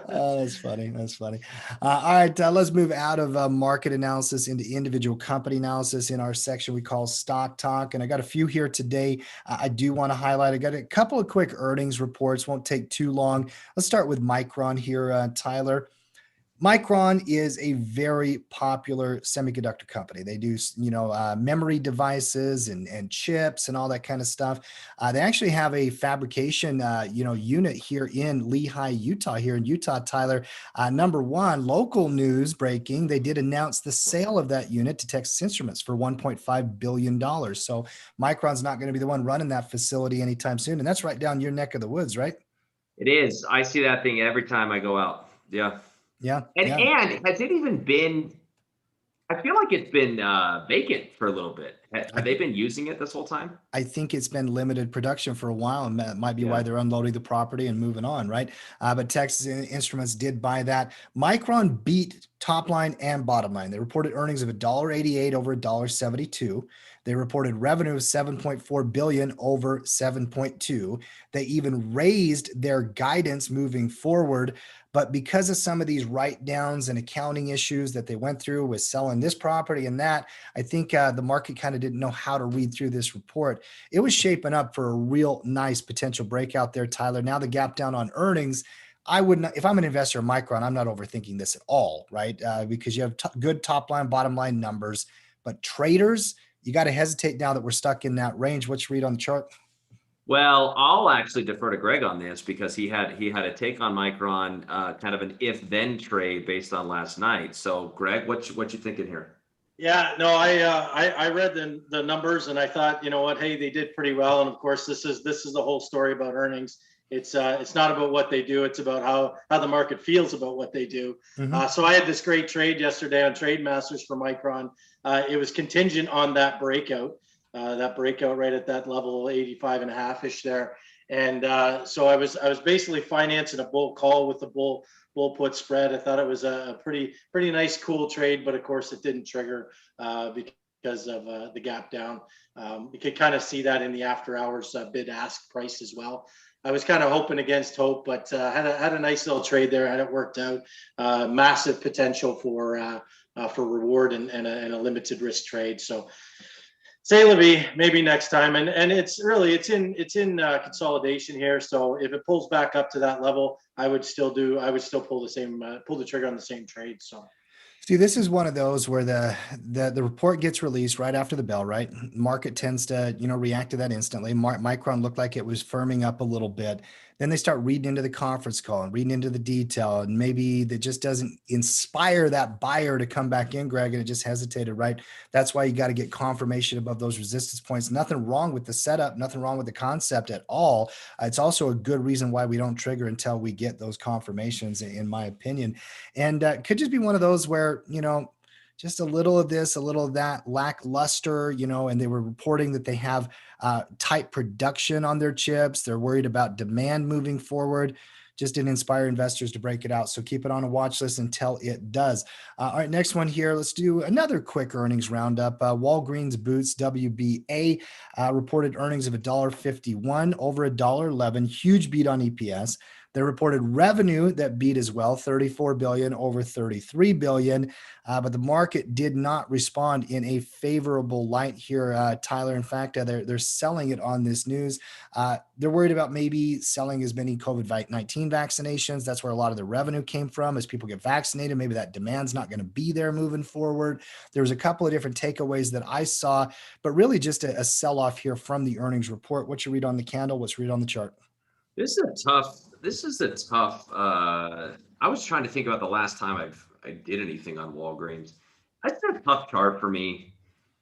Oh, that's funny. That's funny. All right, let's move out of market analysis into individual company analysis in our section we call Stock Talk. And I got a few here today. I do want to highlight. I got a couple of quick earnings reports. Won't take too long. Let's start with Micron here, Tyler. Micron is a very popular semiconductor company. They do, memory devices and chips and all that kind of stuff. They actually have a fabrication, unit here in Lehi, Utah. Here in Utah, Tyler. Number one, local news breaking. They did announce the sale of that unit to Texas Instruments for $1.5 billion. So Micron's not going to be the one running that facility anytime soon, and that's right down your neck of the woods, right? It is. I see that thing every time I go out. Yeah. Yeah. And has it even been, I feel like it's been vacant for a little bit. Have they been using it this whole time? I think it's been limited production for a while, and that might be why Yeah. they're unloading the property and moving on, right? But Texas Instruments did buy that. Micron beat top line and bottom line. They reported earnings of $1.88 over $1.72. They reported revenue of 7.4 billion over 7.2. They even raised their guidance moving forward. But because of some of these write downs and accounting issues that they went through with selling this property and that, I think the market kind of didn't know how to read through this report. It was shaping up for a real nice potential breakout there, Tyler. Now the gap down on earnings. I would not, if I'm an investor in Micron, I'm not overthinking this at all, right? Because you have good top line, bottom line numbers, but traders, you got to hesitate now that we're stuck in that range. What's your read on the chart? Well, I'll actually defer to Greg on this because he had a take on Micron, kind of an if-then trade based on last night. So, Greg, what you thinking here? Yeah, no, I read the numbers and I thought, you know what, hey, they did pretty well. And of course, this is the whole story about earnings. It's not about what they do; it's about how the market feels about what they do. So I had this great trade yesterday on Trade Masters for Micron. It was contingent on that breakout right at that level, 85 and a half ish there. And so I was basically financing a bull call with the bull put spread. I thought it was a pretty nice, cool trade, but of course it didn't trigger because of the gap down. You could kind of see that in the after hours bid ask price as well. I was kind of hoping against hope, but had a nice little trade there, and it worked out. Massive potential for reward and a limited risk trade. So say Levy, maybe next time. And it's in consolidation here. So if it pulls back up to that level, I would still pull the trigger on the same trade. So. See, this is one of those where the report gets released right after the bell, right? Market tends to, react to that instantly. Micron looked like it was firming up a little bit. Then they start reading into the conference call and reading into the detail, and maybe that just doesn't inspire that buyer to come back in, Greg, and it just hesitated, right? That's why you got to get confirmation above those resistance points. Nothing wrong with the setup, nothing wrong with the concept at all. It's also a good reason why we don't trigger until we get those confirmations, in my opinion. And could just be one of those where, just a little of this, a little of that, lackluster, and they were reporting that they have tight production on their chips. They're worried about demand moving forward. Just didn't inspire investors to break it out. So keep it on a watch list until it does. All right, next one here. Let's do another quick earnings roundup. Walgreens Boots, WBA, reported earnings of $1.51 over $1.11. Huge beat on EPS. They reported revenue that beat as well, 34 billion over 33 billion, but the market did not respond in a favorable light here, Tyler. In fact, they're selling it on this news. They're worried about maybe selling as many COVID-19 vaccinations. That's where a lot of the revenue came from. As people get vaccinated, maybe that demand's not going to be there moving forward. There was a couple of different takeaways that I saw, but really just a sell-off here from the earnings report. What's your read on the candle? What's your read on the chart? This is a tough, I was trying to think about the last time I did anything on Walgreens. That's a tough chart for me.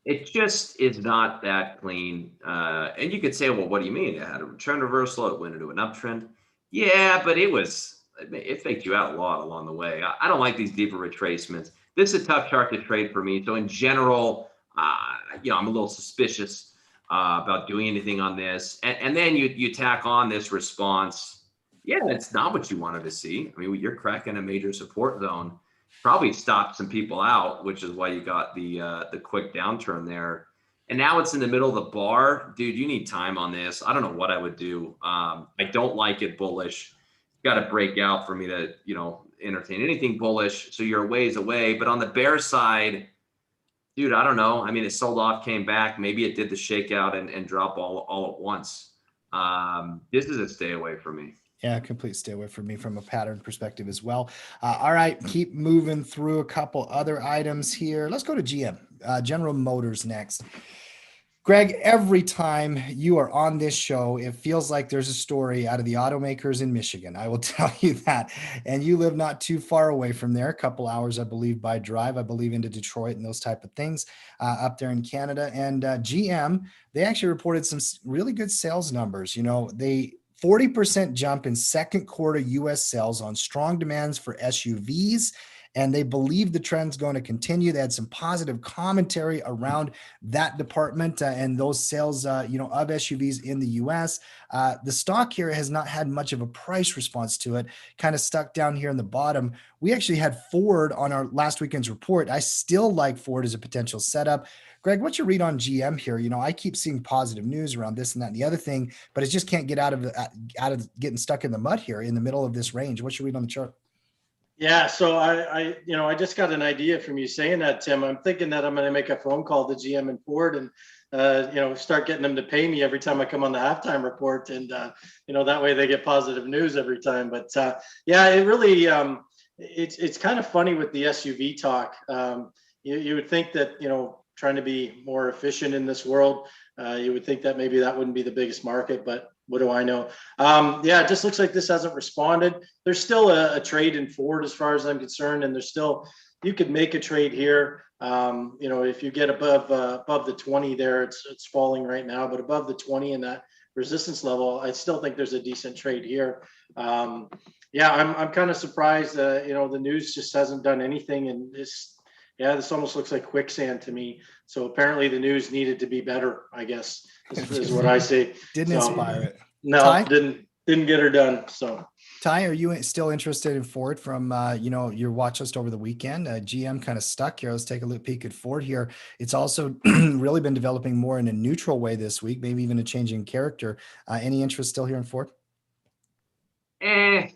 It just is not that clean. And you could say, well, what do you mean? It had a trend reversal. It went into an uptrend. Yeah, but it faked you out a lot along the way. I don't like these deeper retracements. This is a tough chart to trade for me. So in general, I'm a little suspicious about doing anything on this. And then you tack on this response. Yeah, it's not what you wanted to see. I mean, you're cracking a major support zone. Probably stopped some people out, which is why you got the quick downturn there. And now it's in the middle of the bar. Dude, you need time on this. I don't know what I would do. I don't like it bullish. Got to break out for me to, entertain anything bullish. So you're a ways away. But on the bear side, dude, I don't know. I mean, it sold off, came back. Maybe it did the shakeout and drop all at once. This is a stay away from me. Yeah, complete stay away from me from a pattern perspective as well. All right, keep moving through a couple other items here. Let's go to GM, General Motors next. Greg, every time you are on this show, it feels like there's a story out of the automakers in Michigan. I will tell you that. And you live not too far away from there, a couple hours, I believe, by drive, I believe, into Detroit and those type of things up there in Canada. And GM, they actually reported some really good sales numbers. 40% jump in second quarter U.S. sales on strong demands for SUVs. And they believe the trend's going to continue. They had some positive commentary around that department and those sales, of SUVs in the U.S. The stock here has not had much of a price response to it, kind of stuck down here in the bottom. We actually had Ford on our last weekend's report. I still like Ford as a potential setup. Greg, what's your read on GM here? I keep seeing positive news around this and that and the other thing, but it just can't get out of getting stuck in the mud here in the middle of this range. What's your read on the chart? Yeah, so I just got an idea from you saying that, Tim. I'm thinking that I'm going to make a phone call to GM and Ford and start getting them to pay me every time I come on the halftime report, and that way they get positive news every time. But yeah, it really it's kind of funny with the SUV talk. You would think that trying to be more efficient in this world, you would think that maybe that wouldn't be the biggest market, but what do I know? Yeah, it just looks like this hasn't responded. There's still a trade in Ford as far as I'm concerned, and there's still, you could make a trade here. If you get above the 20 there, it's falling right now, but above the 20 in that resistance level, I still think there's a decent trade here. Yeah, I'm kind of surprised. The news just hasn't done anything, and this almost looks like quicksand to me. So apparently the news needed to be better, I guess, is what I say. Didn't inspire it. No, Ty? didn't get her done. So Ty, are you still interested in Ford from your watch list over the weekend? GM kind of stuck here. Let's take a peek at Ford here. It's also really been developing more in a neutral way this week, maybe even a change in character. Any interest still here in Ford? That's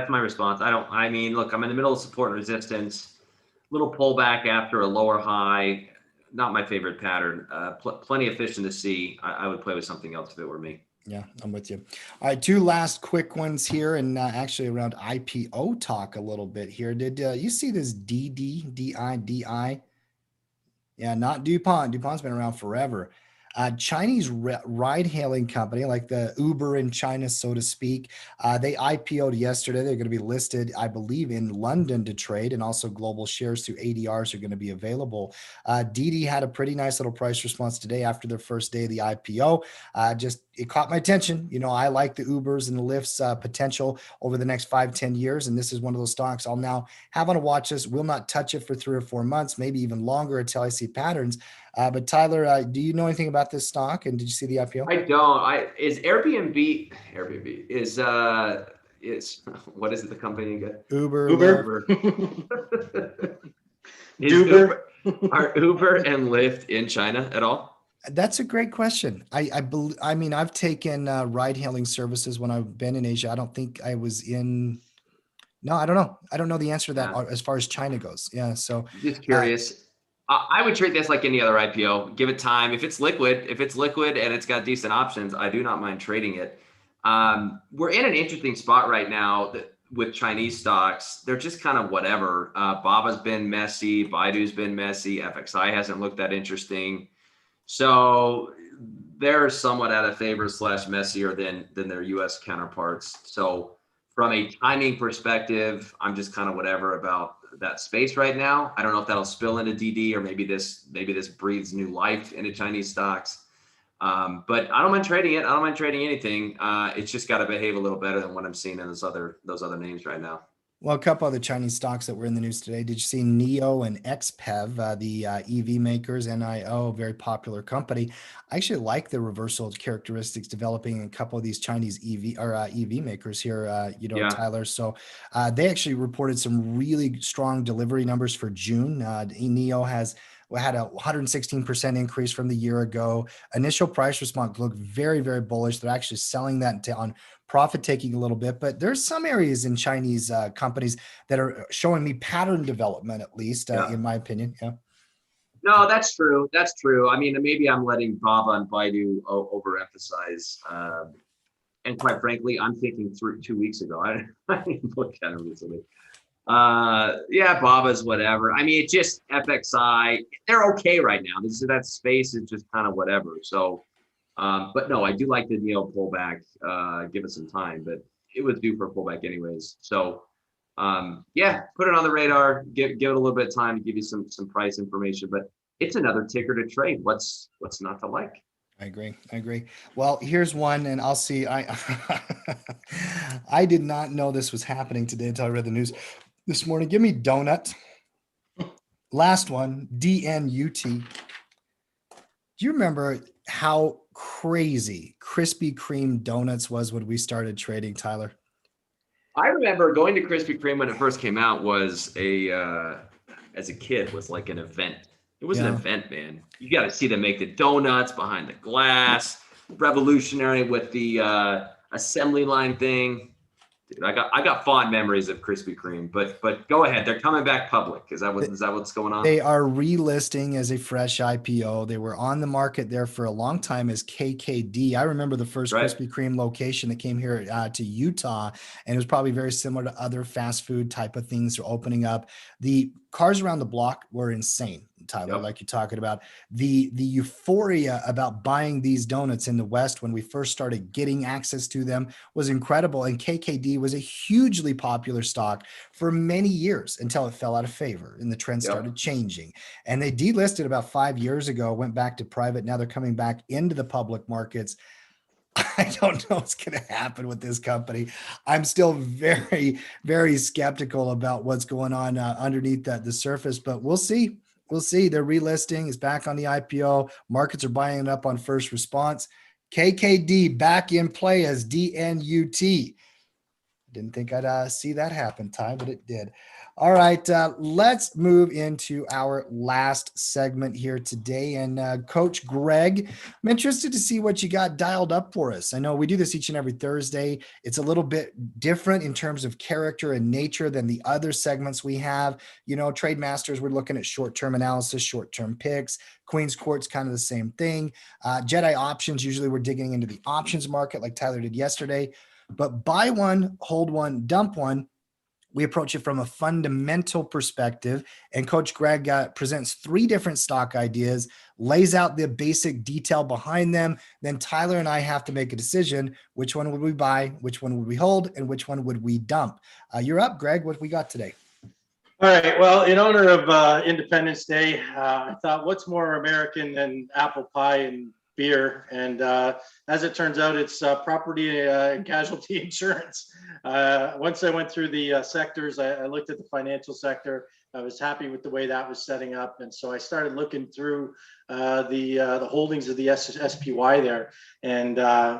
my response. Look, I'm in the middle of support and resistance, little pullback after a lower high. Not my favorite pattern. Plenty of fish in the sea. I would play with something else if it were me. Yeah, I'm with you. All right, two last quick ones here, and actually around IPO talk a little bit here. Did you see this DI? Yeah, not DuPont. DuPont's been around forever. Chinese ride-hailing company, like the Uber in China, so to speak. They IPO'd yesterday. They're going to be listed, I believe, in London to trade, and also global shares through ADRs are going to be available. DiDi had a pretty nice little price response today after their first day of the IPO. It caught my attention. I like the Ubers and the Lyfts potential over the next 5-10 years, and this is one of those stocks I'll now have on a watch list. Will not touch it for 3 or 4 months, maybe even longer until I see patterns. But Tyler, do you know anything about this stock? And did you see the IPO? I don't. Is Airbnb is what is it? The company you get? Uber. Are Uber and Lyft in China at all? That's a great question. I've taken ride-hailing services when I've been in Asia. I don't think I was in. No, I don't know. I don't know the answer to that as far as China goes. Yeah, so just curious. I would treat this like any other IPO. Give it time. If it's liquid and it's got decent options, I do not mind trading it. We're in an interesting spot right now with Chinese stocks. They're just kind of whatever. Baba's been messy. Baidu's been messy. FXI hasn't looked that interesting. So they're somewhat out of favor / messier than their US counterparts. So from a timing perspective, I'm just kind of whatever about that space right now. I don't know if that'll spill into DD or maybe this breathes new life into Chinese stocks. But I don't mind trading it. I don't mind trading anything. It's just got to behave a little better than what I'm seeing in those other names right now. Well, a couple other Chinese stocks that were in the news today. Did you see NIO and XPEV, the EV makers, NIO, very popular company? I actually like the reversal characteristics developing in a couple of these Chinese EV makers here, Yeah. Tyler. So they actually reported some really strong delivery numbers for June. NIO had a 116% increase from the year ago. Initial price response looked very, very bullish. They're actually selling that on profit taking a little bit, but there's some areas in Chinese companies that are showing me pattern development, at least in my opinion. Yeah. No, that's true. That's true. I mean, maybe I'm letting Baba and Baidu overemphasize. And quite frankly, I'm thinking 2 weeks ago. I didn't look at them recently. Yeah, Baba's whatever. I mean, it's just FXI. They're okay right now. That space is just kind of whatever. So, but no, I do like the NIO pullback. Give it some time, but it was due for a pullback anyways. So, yeah, put it on the radar. Give it a little bit of time to give you some price information. But it's another ticker to trade. What's not to like? I agree. I agree. Well, here's one, and I'll see. I did not know this was happening today until I read the news this morning. Give me donut. Last one, DNUT. Do you remember how crazy Krispy Kreme donuts was when we started trading, Tyler? I remember going to Krispy Kreme when it first came out was as a kid, was like an event. It was an Yeah. event, man. You got to see them make the donuts behind the glass, revolutionary with the assembly line thing. Dude, I got fond memories of Krispy Kreme, but go ahead. They're coming back public. Is that what's going on? They are relisting as a fresh IPO. They were on the market there for a long time as KKD. I remember the first Right. Krispy Kreme location that came here to Utah, and it was probably very similar to other fast food type of things that are opening up. The cars around the block were insane, Tyler, Yep. like you're talking about. The euphoria about buying these donuts in the West when we first started getting access to them was incredible. And KKD was a hugely popular stock for many years until it fell out of favor and the trend Yep. started changing. And they delisted about 5 years ago, went back to private. Now they're coming back into the public markets. I don't know what's going to happen with this company. I'm still very, very skeptical about what's going on underneath the surface, but we'll see. We'll see. They're relisting. It's back on the IPO. Markets are buying it up on first response. KKD back in play as DNUT. Didn't think I'd see that happen, Ty, but it did. All right, let's move into our last segment here today. And Coach Greg, I'm interested to see what you got dialed up for us. I know we do this each and every Thursday. It's a little bit different in terms of character and nature than the other segments we have. You know, Trade Masters, we're looking at short-term analysis, short-term picks. Queen's Court's kind of the same thing. Jedi Options, usually we're digging into the options market like Tyler did yesterday. But buy one, hold one, dump one. We approach it from a fundamental perspective. And Coach Greg presents 3 different stock ideas, lays out the basic detail behind them. Then Tyler and I have to make a decision. Which one would we buy? Which one would we hold? And which one would we dump? You're up, Greg. What we got today? All right. Well, in honor of Independence Day, I thought, what's more American than apple pie and beer? And as it turns out, it's property and casualty insurance. Once I went through the sectors, I looked at the financial sector. I was happy with the way that was setting up, and so I started looking through the holdings of the SPY there, and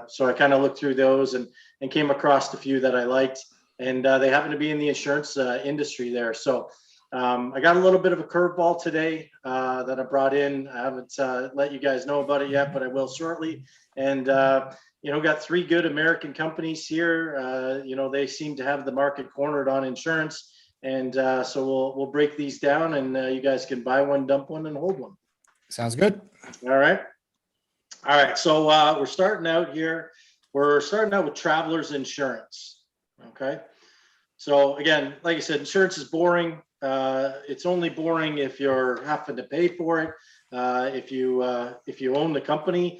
so I kind of looked through those and came across a few that I liked, and they happen to be in the insurance industry there. So I got a little bit of a curveball today that I brought in. I haven't let you guys know about it yet, but I will shortly. And got 3 good American companies here. They seem to have the market cornered on insurance, and so we'll break these down, and you guys can buy one, dump one, and hold one. Sounds good. All right. So we're starting out here. We're starting out with Travelers Insurance. Okay. So again, like I said, insurance is boring. It's only boring if you're having to pay for it. If you own the company,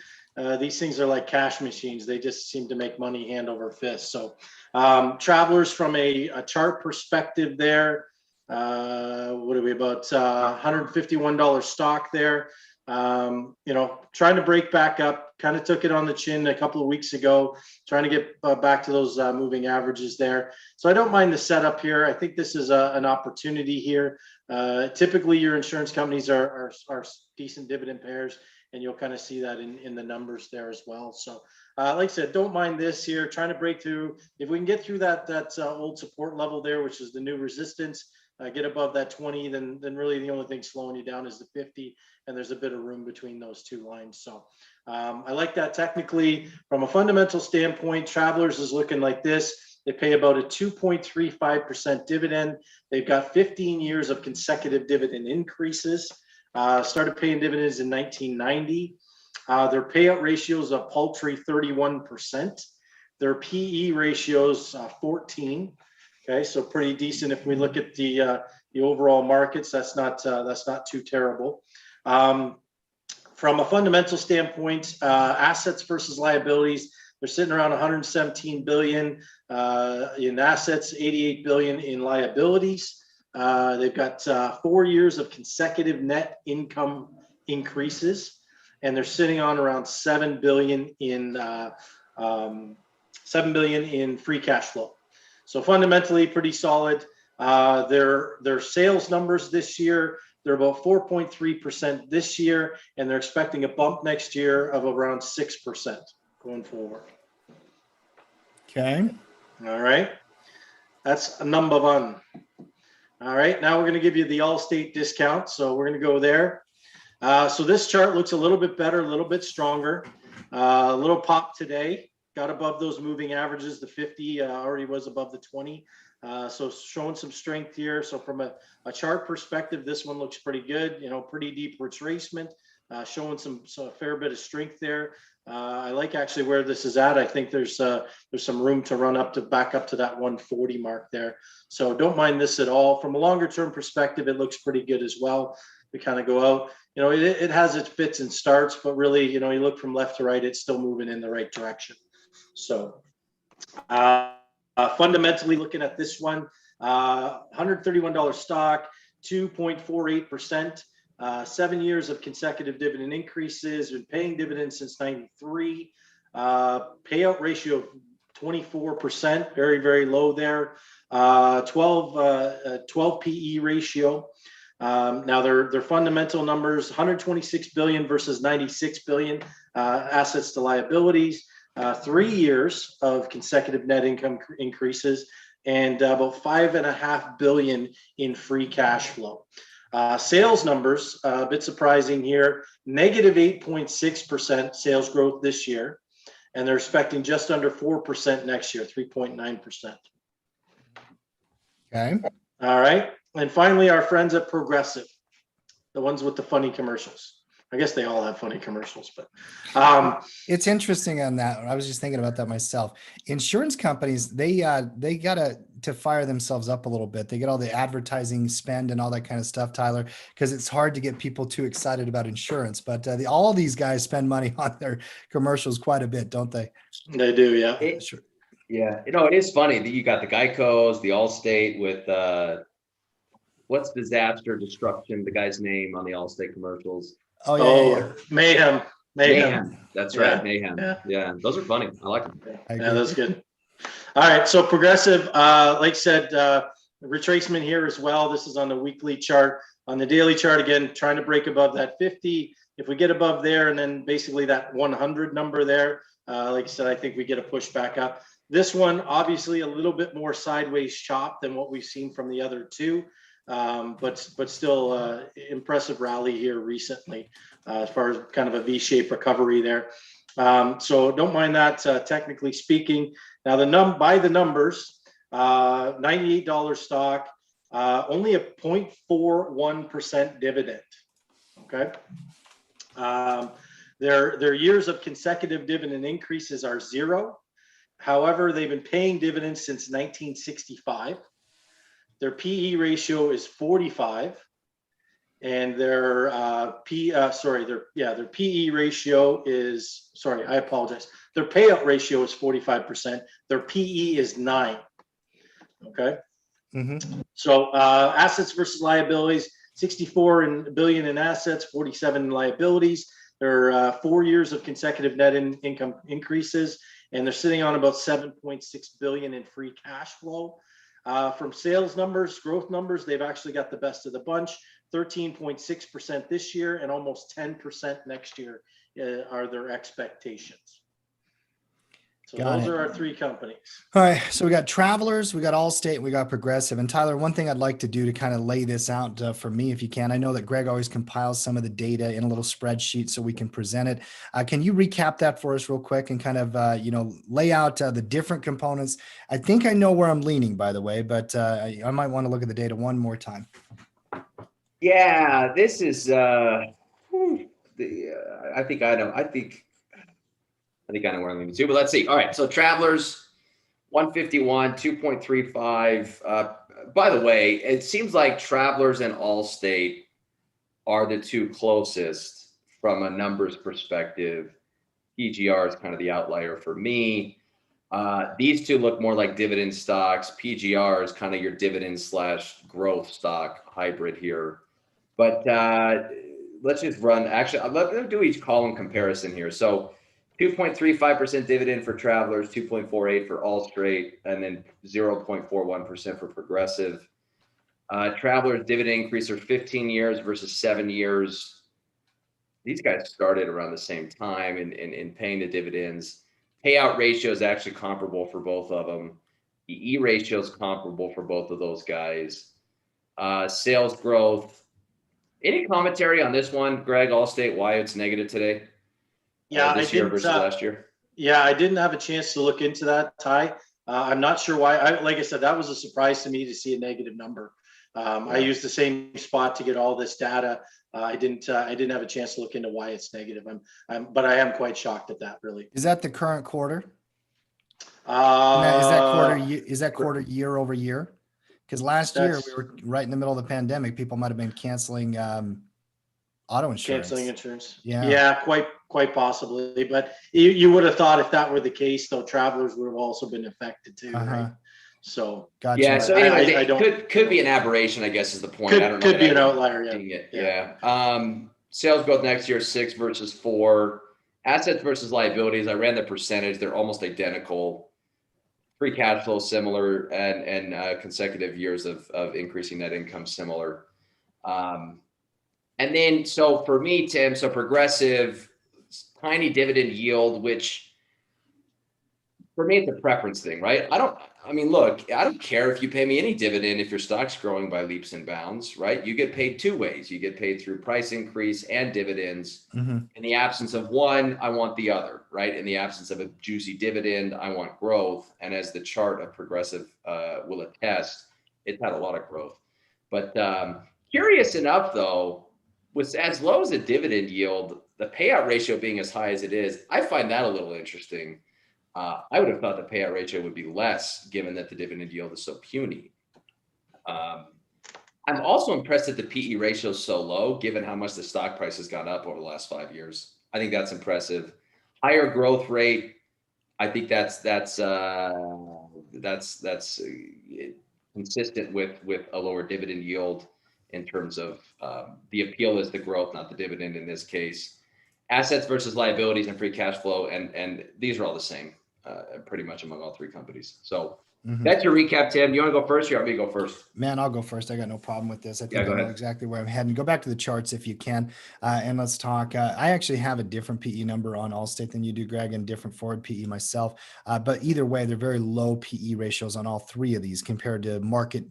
these things are like cash machines. They just seem to make money hand over fist. So Travelers, from a chart perspective there, what are we about $151 stock there? Trying to break back up, kind of took it on the chin a couple of weeks ago, trying to get back to those moving averages there. So I don't mind the setup here. I think this is an opportunity here. Typically your insurance companies are decent dividend payers, and you'll kind of see that in the numbers there as well. So like I said, don't mind this here, trying to break through. If we can get through that old support level there, which is the new resistance, get above that 20, then really the only thing slowing you down is the 50, and there's a bit of room between those 2 lines. So I like that technically. From a fundamental standpoint, Travelers is looking like this. They pay about a 2.35% dividend. They've got 15 years of consecutive dividend increases. Started paying dividends in 1990. Their payout ratio is a paltry 31%. Their PE ratios 14. Okay, so pretty decent if we look at the overall markets. That's not too terrible. From a fundamental standpoint, assets versus liabilities, they're sitting around 117 billion in assets, 88 billion in liabilities. They've got 4 years of consecutive net income increases. and they're sitting on around 7 billion in 7 billion in free cash flow. So fundamentally pretty solid. Their sales numbers this year, they're about 4.3% this year, and they're expecting a bump next year of around 6% going forward. Okay. All right. That's number one. All right. Now we're going to give you the Allstate discount. So we're going to go there. So this chart looks a little bit better, a little bit stronger. A little pop today. Got above those moving averages. The 50 already was above the 20. So showing some strength here. So from a chart perspective, this one looks pretty good. You know, pretty deep retracement, showing some a fair bit of strength there. I like actually where this is at. I think there's some room to run up to back up to that 140 mark there. So don't mind this at all. From a longer term perspective, it looks pretty good as well. We kind of go out, you know, it has its fits and starts, but really, you know, you look from left to right, it's still moving in the right direction. So fundamentally looking at this one, $131 stock, 2.48%, 7 years of consecutive dividend increases, been paying dividends since 93, payout ratio of 24%, very, very low there, 12 PE ratio. Now their fundamental numbers, 126 billion versus 96 billion assets to liabilities, 3 years of consecutive net income increases, and about 5.5 billion in free cash flow. Sales numbers, a bit surprising here, negative 8.6% sales growth this year, and they're expecting just under 4% next year, 3.9%. Okay. All right. And finally, our friends at Progressive, the ones with the funny commercials. I guess they all have funny commercials, but it's interesting on that. I was just thinking about that myself. Insurance companies, they got to fire themselves up a little bit. They get all the advertising spend and all that kind of stuff, Tyler, because it's hard to get people too excited about insurance. But all these guys spend money on their commercials quite a bit, don't they? They do, yeah. Sure. Yeah, you know, it is funny that you got the Geicos, the Allstate with what's disaster destruction, the guy's name on the Allstate commercials. Oh yeah, Mayhem. That's right, Mayhem. Yeah, those are funny. I like them. Yeah, that's good. All right, so Progressive, like I said, retracement here as well. This is on the weekly chart. On the daily chart, again, trying to break above that 50. If we get above there, and then basically that 100 number there, like I said, I think we get a push back up. This one, obviously, a little bit more sideways chop than what we've seen from the other two. But still impressive rally here recently as far as kind of a V-shaped recovery there. So don't mind that, technically speaking. Now by the numbers, $98 stock, only a 0.41% dividend. Okay. Their years of consecutive dividend increases are 0. However, they've been paying dividends since 1965. Their PE ratio is 45, and their PE ratio is, I apologize. Their payout ratio is 45%. Their PE is 9. Okay. Mm-hmm. So assets versus liabilities, 64 billion in assets, 47 in liabilities. There are 4 years of consecutive net income increases, and they're sitting on about 7.6 billion in free cash flow. From sales numbers, growth numbers, they've actually got the best of the bunch. 13.6% this year and almost 10% next year are their expectations. So those are our 3 companies. All right. So we got Travelers, we got Allstate, and we got Progressive. And Tyler, one thing I'd like to do to kind of lay this out for me, if you can, I know that Greg always compiles some of the data in a little spreadsheet so we can present it. Can you recap that for us real quick and kind of, lay out the different components? I think I know where I'm leaning, by the way, but I might want to look at the data one more time. Yeah, this is, I think I know where I'm leaning to, but let's see. All right, so Travelers, 151, 2.35. By the way, it seems like Travelers and Allstate are the 2 closest from a numbers perspective. PGR is kind of the outlier for me. These 2 look more like dividend stocks. PGR is kind of your dividend / growth stock hybrid here. But let's just run, actually, let's do each column comparison here. So 2.35% dividend for Travelers, 2.48 for Allstate, and then 0.41% for Progressive. Travelers dividend increase are 15 years versus 7 years. These guys started around the same time in paying the dividends. Payout ratio is actually comparable for both of them. The E ratio is comparable for both of those guys. Sales growth. Any commentary on this one, Greg, Allstate, why it's negative today? Yeah, this year versus last year? Yeah, I didn't have a chance to look into that, Ty. I'm not sure why. Like I said, that was a surprise to me to see a negative number. I used the same spot to get all this data. I didn't have a chance to look into why it's negative. But I am quite shocked at that, really. Is that the current quarter? Uh, Is that quarter year over year? Because last year we were right in the middle of the pandemic. People might have been canceling auto insurance. Canceling insurance. Yeah. Yeah, quite possibly. But you would have thought if that were the case, though, Travelers would have also been affected too, right? So gotcha. Yeah. So anyway, I don't, could be an aberration, I guess, is the point. I don't know. Could be an outlier. Yeah. Sales growth next year 6 versus 4. Assets versus liabilities. I ran the percentage. They're almost identical. Free cash flow similar, and consecutive years of increasing net income similar. And then, so for me, Tim, so Progressive, tiny dividend yield, which for me, it's a preference thing, right? Look, I don't care if you pay me any dividend if your stock's growing by leaps and bounds, right? You get paid 2 ways. You get paid through price increase and dividends. Mm-hmm. In the absence of one, I want the other, right? In the absence of a juicy dividend, I want growth. And as the chart of Progressive will attest, it's had a lot of growth. But curious enough, though, with as low as a dividend yield, the payout ratio being as high as it is, I find that a little interesting. I would have thought the payout ratio would be less, given that the dividend yield is so puny. I'm also impressed that the PE ratio is so low, given how much the stock price has gone up over the last 5 years. I think that's impressive. Higher growth rate. I think that's consistent with a lower dividend yield in terms of the appeal is the growth, not the dividend in this case. Assets versus liabilities and free cash flow, and these are all the same, pretty much among all 3 companies. So that's your recap, Tim. You want to go first? Or you want me to go first? Man, I'll go first. I got no problem with this. I think go I know ahead. exactly where I'm heading. Go back to the charts if you can, and let's talk. I actually have a different PE number on Allstate than you do, Greg, and different forward PE myself. But either way, they're very low PE ratios on all 3 of these compared to market,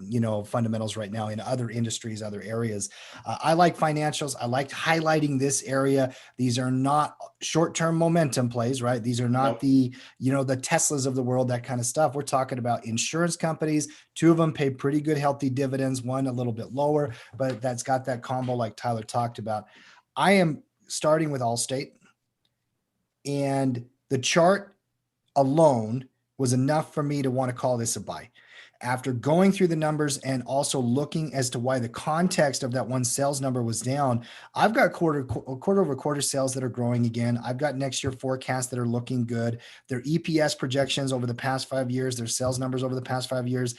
fundamentals right now in other industries, other areas. I like financials. I like highlighting this area. These are not short-term momentum plays, right? These are not the Teslas of the world, that kind of stuff. We're talking about insurance companies. 2 of them pay pretty good, healthy dividends. One a little bit lower, but that's got that combo like Tyler talked about. I am starting with Allstate, and the chart alone was enough for me to want to call this a buy. After going through the numbers and also looking as to why the context of that one sales number was down, I've got quarter over quarter sales that are growing again. I've got next year forecasts that are looking good. Their EPS projections over the past 5 years, their sales numbers over the past 5 years.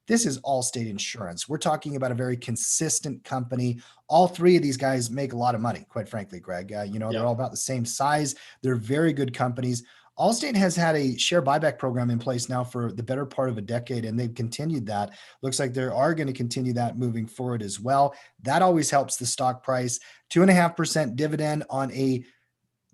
This is Allstate Insurance. We're talking about a very consistent company. All 3 of these guys make a lot of money, quite frankly, Greg. They're all about the same size. They're very good companies. Allstate has had a share buyback program in place now for the better part of a decade, and they've continued that. Looks like they are going to continue that moving forward as well. That always helps the stock price. 2.5% dividend on a,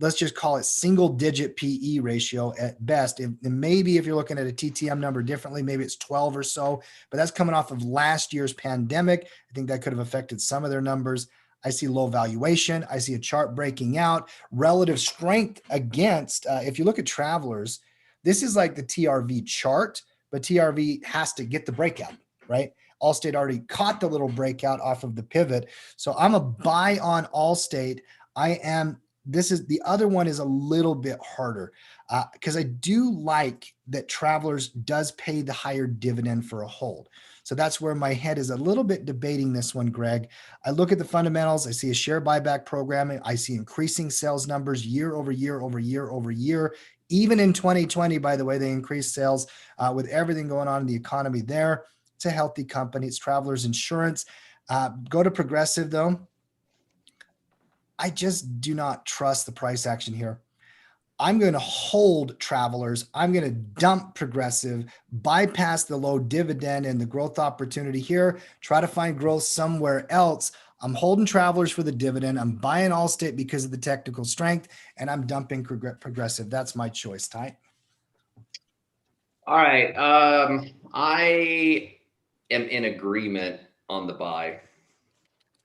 let's just call it single-digit PE ratio at best. And maybe if you're looking at a TTM number differently, maybe it's 12 or so, but that's coming off of last year's pandemic. I think that could have affected some of their numbers. I see low valuation. I see a chart breaking out, relative strength against, if you look at Travelers, this is like the TRV chart, but TRV has to get the breakout, right? Allstate already caught the little breakout off of the pivot. So I'm a buy on Allstate. The other one is a little bit harder because I do like that Travelers does pay the higher dividend for a hold. So that's where my head is a little bit debating this one, Greg. I look at the fundamentals. I see a share buyback program. I see increasing sales numbers year over year over year over year. Even in 2020, by the way, they increased sales with everything going on in the economy there. It's a healthy company. It's Travelers Insurance. Go to Progressive, though. I just do not trust the price action here. I'm going to hold Travelers. I'm going to dump Progressive, bypass the low dividend and the growth opportunity here, try to find growth somewhere else. I'm holding Travelers for the dividend. I'm buying Allstate because of the technical strength, and I'm dumping Progressive. That's my choice, Ty. All right. I am in agreement on the buy.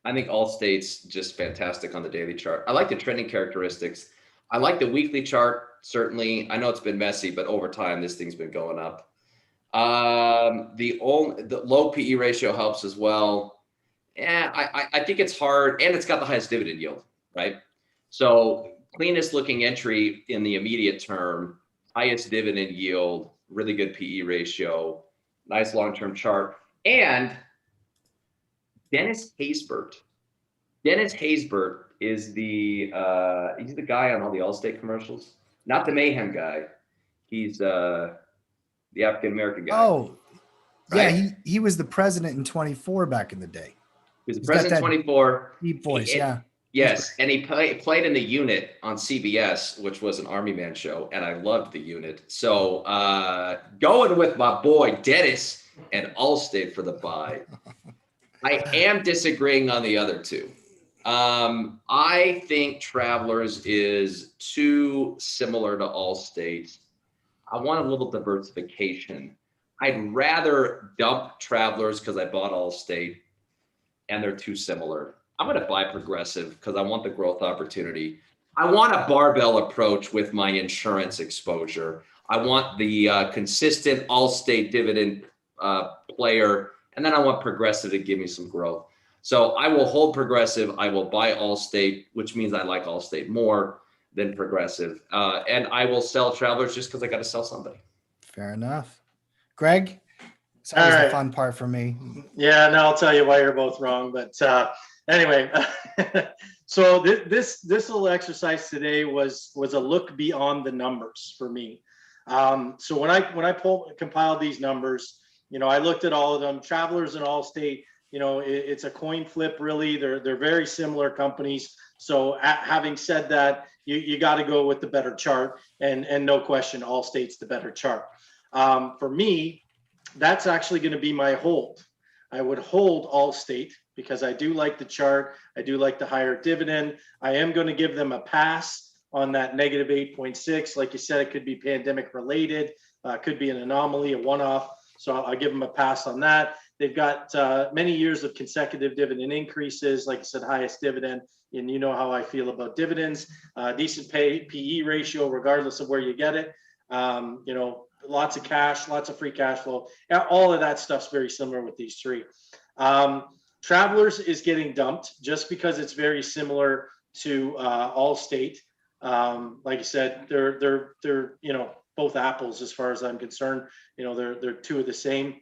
I think Allstate's just fantastic on the daily chart. I like the trending characteristics. I like the weekly chart, certainly. I know it's been messy, but over time, this thing's been going up. The low PE ratio helps as well. Yeah, I think it's hard, and it's got the highest dividend yield, right? So cleanest looking entry in the immediate term, highest dividend yield, really good PE ratio, nice long-term chart. And Dennis Haysbert. Dennis Haysbert is he's the guy on all the Allstate commercials, not the Mayhem guy. He's the African American guy. Oh, right? yeah, he was the president in 24 back in the day. He was the He's got president that 24. deep voice, yeah. Yes, and he played in The Unit on CBS, which was an Army Man show, and I loved The Unit. So going with my boy Dennis and Allstate for the buy. I am disagreeing on the other two. I think Travelers is too similar to Allstate. I want a little diversification. I'd rather dump Travelers because I bought Allstate and they're too similar. I'm going to buy Progressive because I want the growth opportunity. I want a barbell approach with my insurance exposure. I want the consistent Allstate dividend player, and then I want Progressive to give me some growth. So I will hold Progressive. I will buy Allstate, which means I like Allstate more than Progressive. And I will sell Travelers just because I got to sell somebody. Fair enough. Greg, it's always the fun part for me. Yeah, now I'll tell you why you're both wrong. But anyway, so this little exercise today was a look beyond the numbers for me. So when I compiled these numbers, I looked at all of them, Travelers and Allstate. It's a coin flip, really. They're very similar companies. So having said that, you got to go with the better chart, and no question, Allstate's the better chart. For me, that's actually going to be my hold. I would hold Allstate because I do like the chart. I do like the higher dividend. I am going to give them a pass on that negative 8.6. Like you said, it could be pandemic related, could be an anomaly, a one-off. So I'll give them a pass on that. They've got many years of consecutive dividend increases. Like I said, highest dividend, and you know how I feel about dividends. Decent PE ratio, regardless of where you get it. Lots of cash, lots of free cash flow. All of that stuff's very similar with these three. Travelers is getting dumped just because it's very similar to Allstate. Like I said, they're both apples as far as I'm concerned. They're two of the same.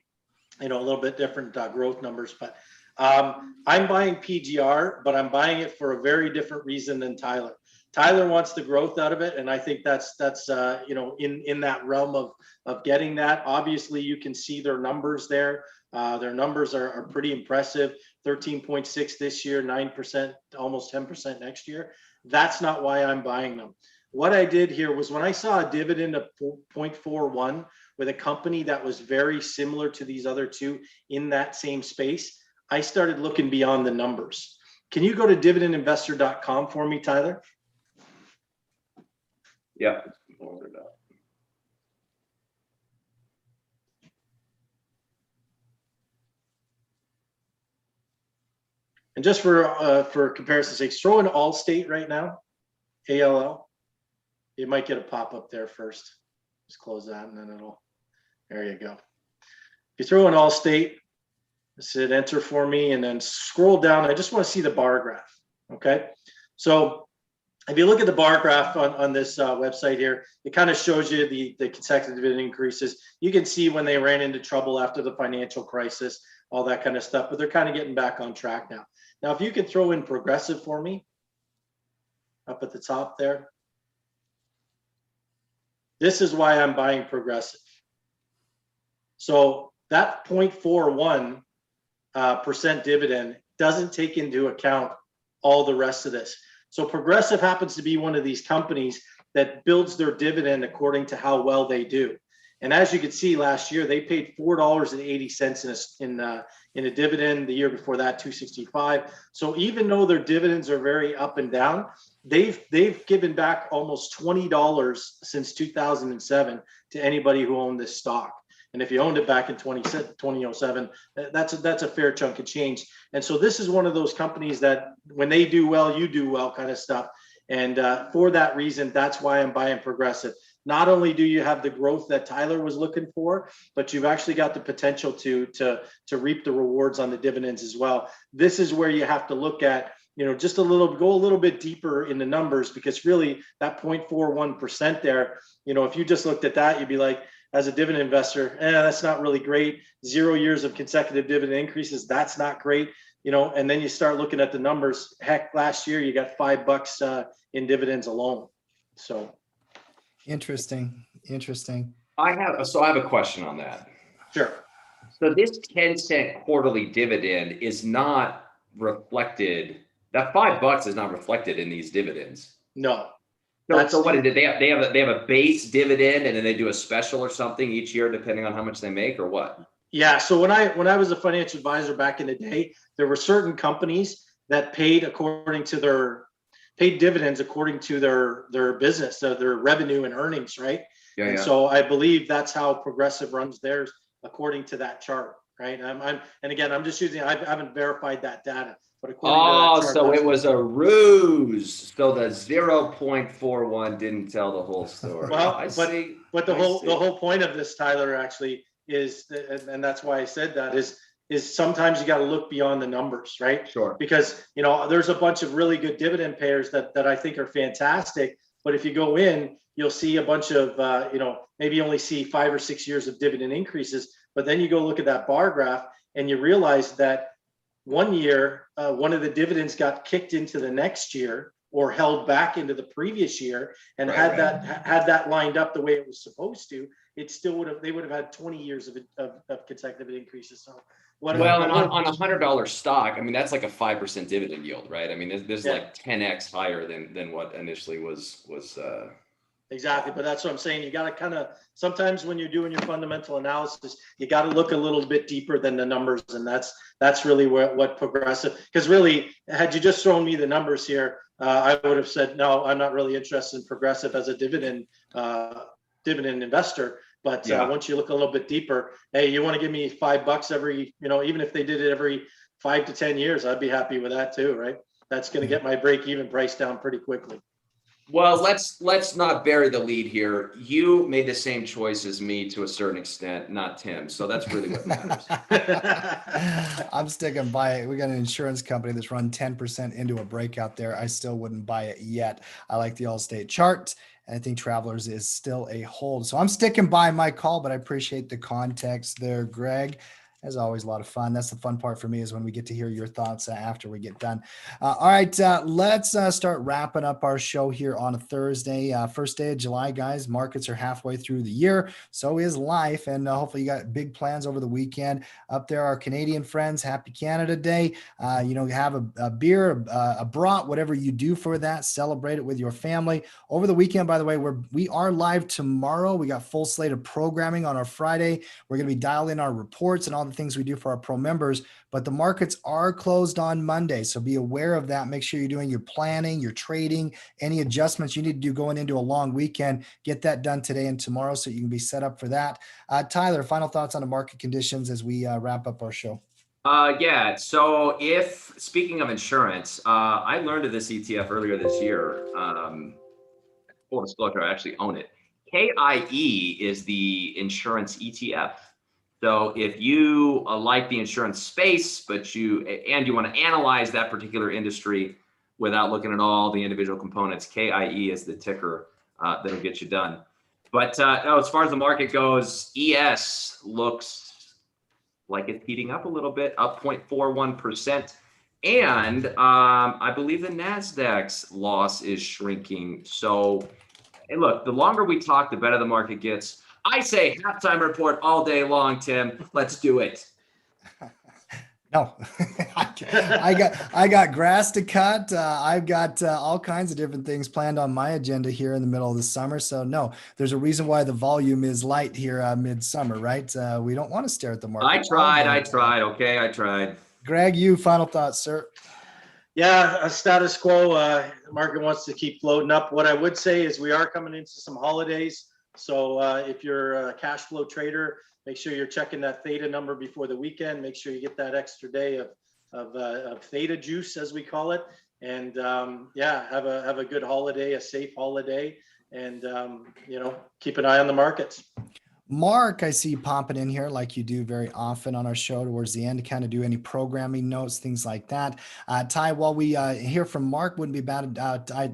A little bit different growth numbers, but I'm buying PGR, but I'm buying it for a very different reason than Tyler. Tyler wants the growth out of it, and I think that's in that realm of getting that. Obviously, you can see their numbers there. Their numbers are pretty impressive. 13.6 this year, 9%, almost 10% next year. That's not why I'm buying them. What I did here was when I saw a dividend of 0.41 with a company that was very similar to these other two in that same space, I started looking beyond the numbers. Can you go to dividendinvestor.com for me, Tyler? Yeah. And just for comparison's sake, throw in Allstate right now, ALL. You might get a pop-up there first. Just close that, and then there you go. If you throw in Allstate, just hit enter for me, and then scroll down. I just want to see the bar graph, okay? So if you look at the bar graph on this website here, it kind of shows you the consecutive dividend increases. You can see when they ran into trouble after the financial crisis, all that kind of stuff, but they're kind of getting back on track now. Now, if you could throw in Progressive for me, up at the top there. This is why I'm buying Progressive. So that 0.41% dividend doesn't take into account all the rest of this. So Progressive happens to be one of these companies that builds their dividend according to how well they do. And as you can see, last year they paid $4.80 in a dividend. The year before that, $2.65. So even though their dividends are very up and down, they've given back almost $20 since 2007 to anybody who owned this stock. And if you owned it back in 2007, that's a fair chunk of change. And so this is one of those companies that when they do well, you do well kind of stuff. And for that reason, that's why I'm buying Progressive. Not only do you have the growth that Tyler was looking for, but you've actually got the potential to reap the rewards on the dividends as well. This is where you have to look at, just go a little bit deeper in the numbers, because really that 0.41% there, if you just looked at that, you'd be like, as a dividend investor, that's not really great. 0 years of consecutive dividend increases, that's not great. And then you start looking at the numbers. Heck, last year you got $5 in dividends alone. So. Interesting. I have a question on that. Sure. So this 10-cent quarterly dividend is not reflected. That $5 is not reflected in these dividends. No. So what did they have? They have a base dividend, and then they do a special or something each year, depending on how much they make, or what? Yeah. So when I was a financial advisor back in the day, there were certain companies that paid dividends according to their business, so their revenue and earnings, right? Yeah. So I believe that's how Progressive runs theirs, according to that chart, right? And again, I'm just using, I haven't verified that data, but according to that chart, so it was a ruse. So the 0.41 didn't tell the whole story. Well, but the whole point of this, Tyler, actually is, and that's why I said that, is sometimes you got to look beyond the numbers, right? Sure. Because, there's a bunch of really good dividend payers that I think are fantastic. But if you go in, you'll see a bunch of, maybe only see 5 or 6 years of dividend increases. But then you go look at that bar graph and you realize that one year, one of the dividends got kicked into the next year or held back into the previous year, and had that lined up the way it was supposed to, they would have had 20 years of consecutive increases. So on $100 stock, I mean, that's like a 5% dividend yield, right? I mean, there's like 10x higher than what initially was. Exactly. But that's what I'm saying. You got to kind of, sometimes when you're doing your fundamental analysis, you got to look a little bit deeper than the numbers. And that's really what Progressive, because really, had you just thrown me the numbers here, I would have said, no, I'm not really interested in Progressive as a dividend investor. But once you look a little bit deeper, hey, you want to give me $5 every, even if they did it every 5 to 10 years, I'd be happy with that too, right? That's going to get my break-even price down pretty quickly. Well, let's not bury the lead here. You made the same choice as me to a certain extent, not Tim. So that's really what matters. I'm sticking by it. We got an insurance company that's run 10% into a breakout there. I still wouldn't buy it yet. I like the Allstate chart. And I think Travelers is still a hold. So I'm sticking by my call, but I appreciate the context there, Greg. As always, a lot of fun. That's the fun part for me, is when we get to hear your thoughts after we get done. All right, let's start wrapping up our show here on a Thursday. First day of July, guys. Markets are halfway through the year. So is life. And hopefully you got big plans over the weekend. Up there, our Canadian friends, happy Canada Day. Have a beer, a brat, whatever you do for that. Celebrate it with your family. Over the weekend, by the way, we are live tomorrow. We got full slate of programming on our Friday. We're going to be dialing our reports and all the things we do for our pro members, but the markets are closed on Monday. So be aware of that. Make sure you're doing your planning, your trading, any adjustments you need to do going into a long weekend. Get that done today and tomorrow so you can be set up for that. Tyler, final thoughts on the market conditions as we wrap up our show. So speaking of insurance, I learned of this ETF earlier this year. Full disclosure, I actually own it. KIE is the insurance ETF. So if you like the insurance space, but you want to analyze that particular industry without looking at all the individual components, KIE is the ticker that'll get you done. But as far as the market goes, ES looks like it's heating up a little bit, up 0.41%. And I believe the NASDAQ's loss is shrinking. So, hey, look, the longer we talk, the better the market gets. I say halftime report all day long, Tim. Let's do it. No, I got grass to cut. I've got all kinds of different things planned on my agenda here in the middle of the summer. So no, there's a reason why the volume is light here midsummer, right? We don't want to stare at the I market all tried. I day. tried. Okay, I tried. Greg, you final thoughts, sir? Yeah, a status quo. The market wants to keep floating up. What I would say is we are coming into some holidays. So if you're a cash flow trader, make sure you're checking that theta number before the weekend. Make sure you get that extra day of theta juice, as we call it. And yeah, have a good holiday, a safe holiday, and keep an eye on the markets. Mark, I see you popping in here like you do very often on our show towards the end to kind of do any programming notes, things like that. Ty, while we hear from Mark, wouldn't be bad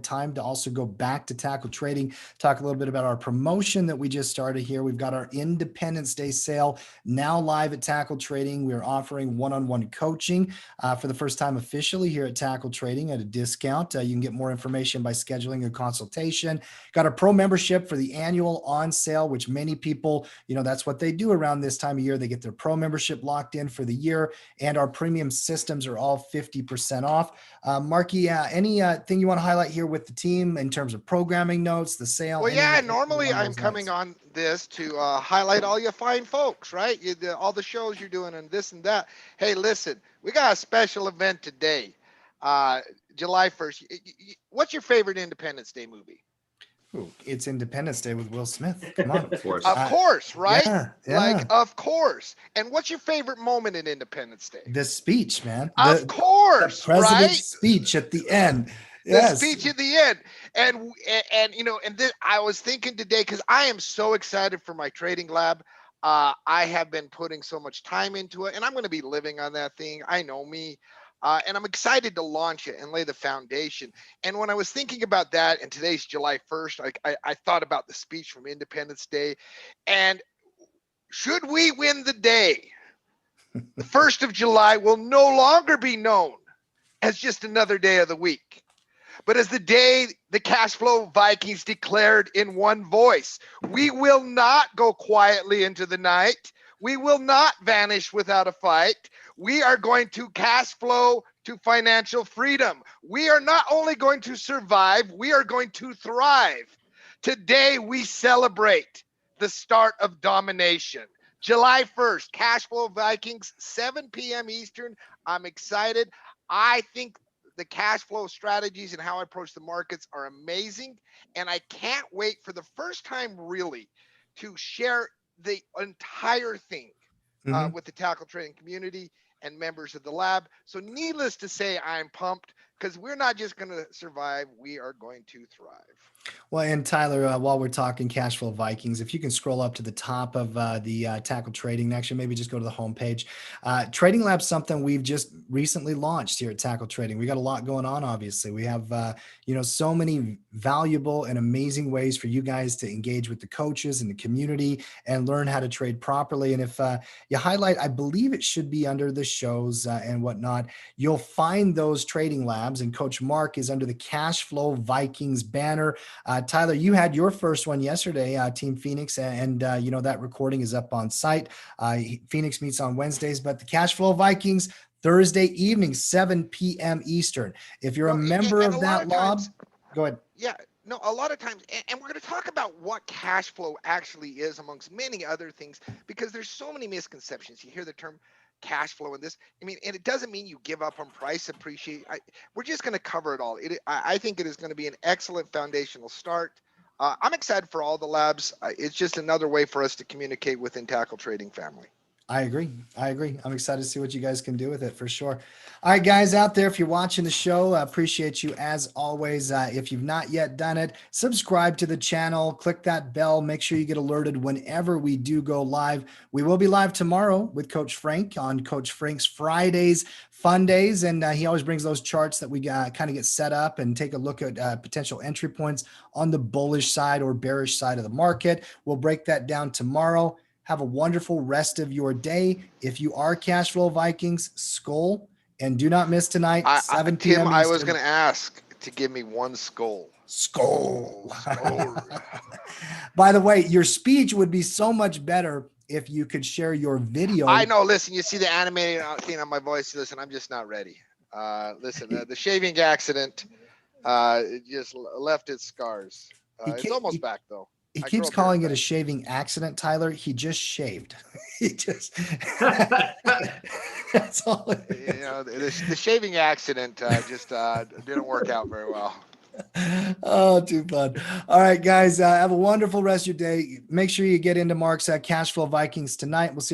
time to also go back to Tackle Trading, talk a little bit about our promotion that we just started here. We've got our Independence Day sale now live at Tackle Trading. We are offering one-on-one coaching for the first time officially here at Tackle Trading at a discount. You can get more information by scheduling a consultation. Got a pro membership for the annual on sale, which many people, that's what they do around this time of year. They get their pro membership locked in for the year, and our premium systems are all 50% off. Marky, anything you want to highlight here with the team in terms of programming notes, the sale? Well, yeah, normally I'm coming on this to highlight all you fine folks, right? All the shows you're doing and this and that. Hey, listen, we got a special event today, July 1st. What's your favorite Independence Day movie? Ooh, it's Independence Day with Will Smith. Come on. Of course. Of course, right? Yeah. Like, of course. And what's your favorite moment in Independence Day? The speech, man. Of course, the president's right? speech at the end. The speech at the end. And I was thinking today, because I am so excited for my trading lab. I have been putting so much time into it, and I'm going to be living on that thing. I know me. And I'm excited to launch it and lay the foundation. And when I was thinking about that, and today's July 1st, I thought about the speech from Independence Day. And should we win the day, the 1st of July will no longer be known as just another day of the week, but as the day the cash flow Vikings declared in one voice. We will not go quietly into the night. We will not vanish without a fight. We are going to cash flow to financial freedom. We are not only going to survive, we are going to thrive. Today, we celebrate the start of domination. July 1st, Cash Flow Vikings, 7 p.m. Eastern. I'm excited. I think the cash flow strategies and how I approach the markets are amazing. And I can't wait for the first time really to share the entire thing with the tackle trading community and members of the lab. So needless to say, I'm pumped because we're not just going to survive, we are going to thrive. Well, and Tyler, while we're talking cash flow Vikings, if you can scroll up to the top of the tackle trading, actually maybe just go to the homepage. Trading Lab's something we've just recently launched here at Tackle Trading. We got a lot going on, obviously. We have so many valuable and amazing ways for you guys to engage with the coaches and the community and learn how to trade properly. And if you highlight, I believe it should be under the shows and whatnot, you'll find those trading labs, and Coach Mark is under the Cash Flow Vikings banner. Tyler, you had your first one yesterday, Team Phoenix, and that recording is up on site. Phoenix meets on Wednesdays, but the Cash Flow Vikings, Thursday evening, 7 p.m. Eastern. If you're a member of that lab, go ahead. Yeah, no, a lot of times, and we're going to talk about what cash flow actually is amongst many other things, because there's so many misconceptions. You hear the term cash flow in this. I mean, and it doesn't mean you give up on price appreciation. We're just going to cover it all. I think it is going to be an excellent foundational start. I'm excited for all the labs. It's just another way for us to communicate within Tackle Trading family. I agree. I'm excited to see what you guys can do with it for sure. All right, guys out there, if you're watching the show, I appreciate you as always. If you've not yet done it, subscribe to the channel, click that bell, make sure you get alerted whenever we do go live. We will be live tomorrow with Coach Frank on Coach Frank's Fridays Fun Days. And he always brings those charts that we kind of get set up and take a look at potential entry points on the bullish side or bearish side of the market. We'll break that down tomorrow. Have a wonderful rest of your day. If you are Cash Flow Vikings, skull, and do not miss tonight, 7 p.m. Tim, I was going to ask to give me one skull. Skull. By the way, your speech would be so much better if you could share your video. I know. Listen, you see the animated thing on my voice. Listen, I'm just not ready. Listen, the shaving accident it just left its scars. It's almost back though. He I keeps grew up here, calling it a thanks. shaving accident, Tyler. He just shaved. He just. That's all. You know, the shaving accident just didn't work out very well. Oh, too fun. All right, guys. Have a wonderful rest of your day. Make sure you get into Mark's Cash Flow Vikings tonight. We'll see